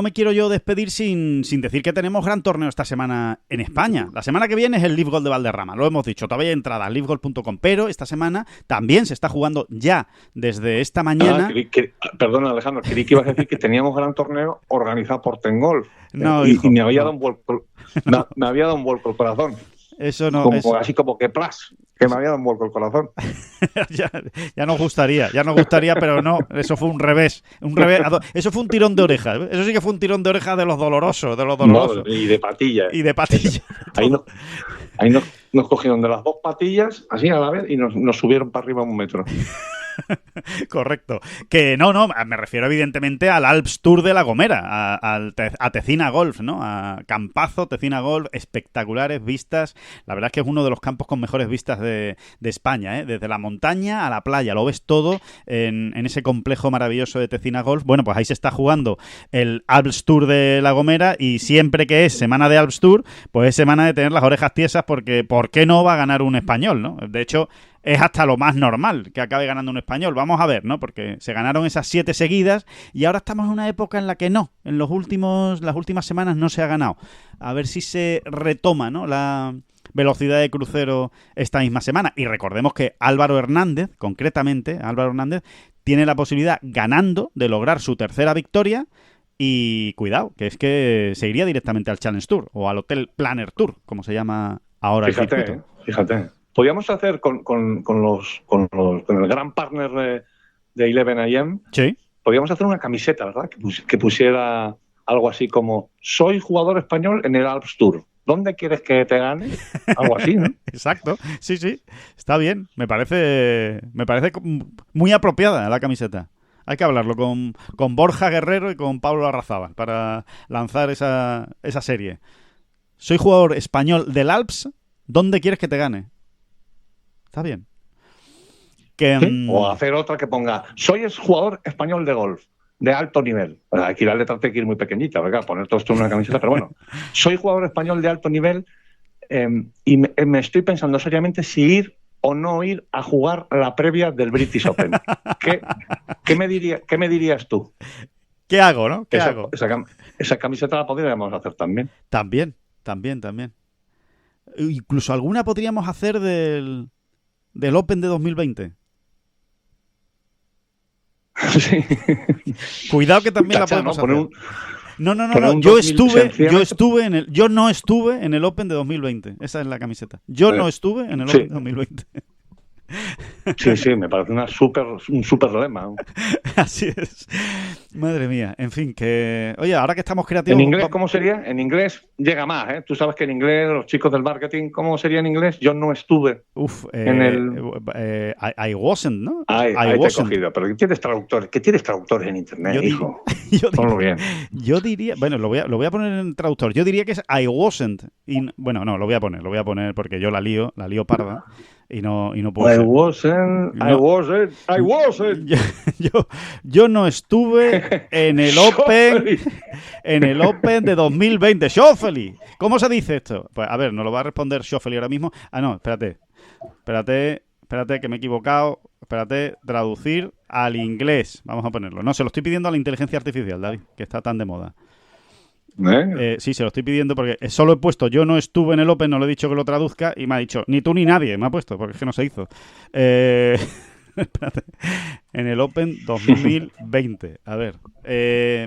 Speaker 2: me quiero yo despedir sin decir que tenemos gran torneo esta semana en España. La semana que viene es el Leaf Golf de Valderrama, lo hemos dicho, todavía hay entradas, leafgolf.com, pero esta semana también se está jugando ya desde esta mañana.
Speaker 4: Perdona, Alejandro, creí que ibas a decir que teníamos gran torneo organizado por Tengolf.
Speaker 2: No,
Speaker 4: y me había dado un vuelco el corazón.
Speaker 2: Eso no.
Speaker 4: Así como que plas, que me había dado un vuelco el corazón.
Speaker 2: ya nos gustaría, pero no, eso fue un revés. Eso fue un tirón de oreja. Eso sí que fue un tirón de oreja de los dolorosos,
Speaker 4: No, y de patillas.
Speaker 2: Y de patillas.
Speaker 4: Ahí nos cogieron de las dos patillas, así a la vez, y nos subieron para arriba 1 metro.
Speaker 2: Correcto. Que no, me refiero evidentemente al Alps Tour de La Gomera, a Tecina Golf, ¿no? A Campazo, Tecina Golf, espectaculares vistas. La verdad es que es uno de los campos con mejores vistas de España, ¿eh? Desde la montaña a la playa, lo ves todo en ese complejo maravilloso de Tecina Golf. Bueno, pues ahí se está jugando el Alps Tour de La Gomera y siempre que es semana de Alps Tour, pues es semana de tener las orejas tiesas porque ¿por qué no va a ganar un español, no? De hecho, es hasta lo más normal que acabe ganando un español. Vamos a ver, ¿no? Porque se ganaron esas 7 seguidas y ahora estamos en una época en la que no. En las últimas semanas no se ha ganado. A ver si se retoma, ¿no? La velocidad de crucero esta misma semana. Y recordemos que Álvaro Hernández, concretamente, tiene la posibilidad, ganando, de lograr su 3ª victoria. Y cuidado, que es que se iría directamente al Challenge Tour o al Hotel Planner Tour, como se llama ahora el circuito.
Speaker 4: Fíjate. Podríamos hacer con el gran partner de 11am.
Speaker 2: Sí.
Speaker 4: Podríamos hacer una camiseta, ¿verdad? Que pusiera algo así como: soy jugador español en el Alps Tour. ¿Dónde quieres que te gane? Algo así, ¿no?
Speaker 2: Exacto. Sí. Está bien. Me parece muy apropiada la camiseta. Hay que hablarlo con Borja Guerrero y con Pablo Arrazábal para lanzar esa serie. Soy jugador español del Alps. ¿Dónde quieres que te gane? Está bien.
Speaker 4: ¿Sí? O hacer otra que ponga: soy jugador español de golf de alto nivel. Aquí la letra tiene que ir muy pequeñita, ¿verdad? Poner todo esto en una camiseta, pero bueno. Soy jugador español de alto nivel y me estoy pensando seriamente si ir o no ir a jugar la previa del British Open. ¿Qué me dirías tú?
Speaker 2: ¿Qué hago, no? ¿Qué hago?
Speaker 4: Esa camiseta la podríamos hacer también.
Speaker 2: También. Incluso alguna podríamos hacer del Open de 2020.
Speaker 4: Sí.
Speaker 2: Cuidado que también la podemos hacer. No. Yo no estuve en el Open de 2020. Esa es la camiseta. Yo no estuve en el Open de 2020.
Speaker 4: Sí, me parece un súper lema.
Speaker 2: Así es. Madre mía. En fin, que... Oye, ahora que estamos creativos...
Speaker 4: ¿En inglés cómo sería? En inglés llega más, ¿eh? Tú sabes que en inglés, los chicos del marketing, ¿cómo sería en inglés? Yo no estuve en el...
Speaker 2: I wasn't, ¿no?
Speaker 4: Ahí te he cogido. Pero ¿qué tienes traductores en internet, hijo? Ponlo bien.
Speaker 2: Yo diría... Bueno, lo voy a poner en traductor. Yo diría que es I wasn't. Bueno, no, lo voy a poner porque yo la lío parda. Y no puedo.
Speaker 4: I wasn't.
Speaker 2: Yo no estuve en el Open de 2020. Schauffele. ¿Cómo se dice esto? Pues a ver, nos lo va a responder Schauffele ahora mismo. Ah, no, espérate que me he equivocado. Espérate, traducir al inglés. Vamos a ponerlo. No, se lo estoy pidiendo a la inteligencia artificial, David, que está tan de moda. Sí, se lo estoy pidiendo porque solo he puesto yo no estuve en el Open, no le he dicho que lo traduzca y me ha dicho ni tú ni nadie, me ha puesto, porque es que no se hizo. Espérate. En el Open 2020. A ver.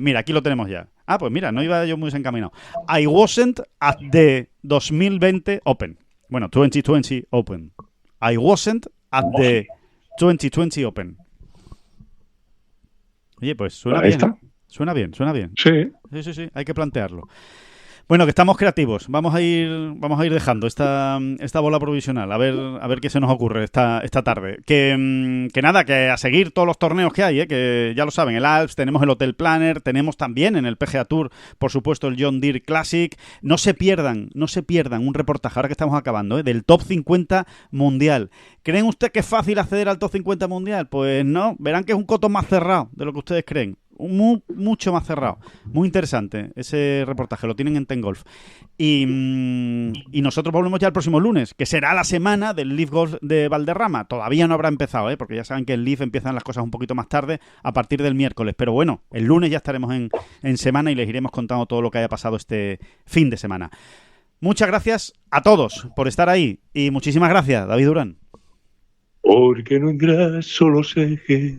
Speaker 2: Mira, aquí lo tenemos ya. Ah, pues mira, no iba yo muy desencaminado. I wasn't at the 2020 Open. Bueno, 2020 Open. I wasn't at the 2020 Open. Oye, pues suena bien. Suena bien.
Speaker 4: Sí.
Speaker 2: Sí, hay que plantearlo. Bueno, que estamos creativos. Vamos a ir dejando esta bola provisional. A ver qué se nos ocurre esta tarde. Que nada, que a seguir todos los torneos que hay, que ya lo saben, el Alps, tenemos el Hotel Planner, tenemos también en el PGA Tour, por supuesto, el John Deere Classic. No se pierdan un reportaje, ahora que estamos acabando, del Top 50 Mundial. ¿Creen ustedes que es fácil acceder al Top 50 Mundial? Pues no, verán que es un coto más cerrado de lo que ustedes creen. Mucho más cerrado. Muy interesante ese reportaje, lo tienen en Ten Golf. Y nosotros volvemos ya el próximo lunes, que será la semana del Leaf Golf de Valderrama. Todavía no habrá empezado, porque ya saben que el Leaf empiezan las cosas un poquito más tarde, a partir del miércoles. Pero bueno, el lunes ya estaremos en semana y les iremos contando todo lo que haya pasado este fin de semana. Muchas gracias a todos por estar ahí y muchísimas gracias, David Durán.
Speaker 3: Porque no engraso los ejes,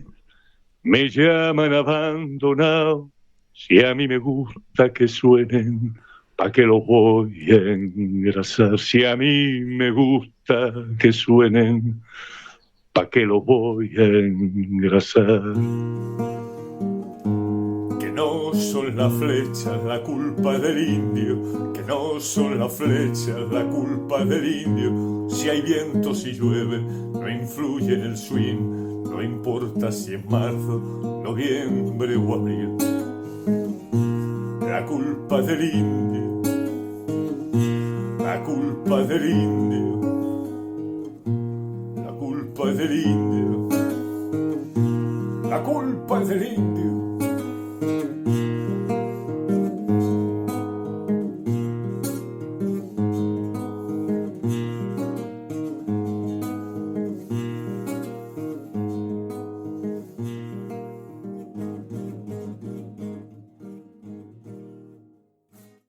Speaker 3: me llaman abandonado, si a mí me gusta que suenen ¿Pa' qué los voy a engrasar? Si a mí me gusta que suenen, ¿pa' qué los voy a engrasar? Que no son las flechas la culpa del indio, que no son las flechas la culpa del indio. Si hay viento, si llueve, no influye en el swing, no importa si es marzo, noviembre o abril. La culpa del indio, la culpa del indio, la culpa del indio, la culpa del indio.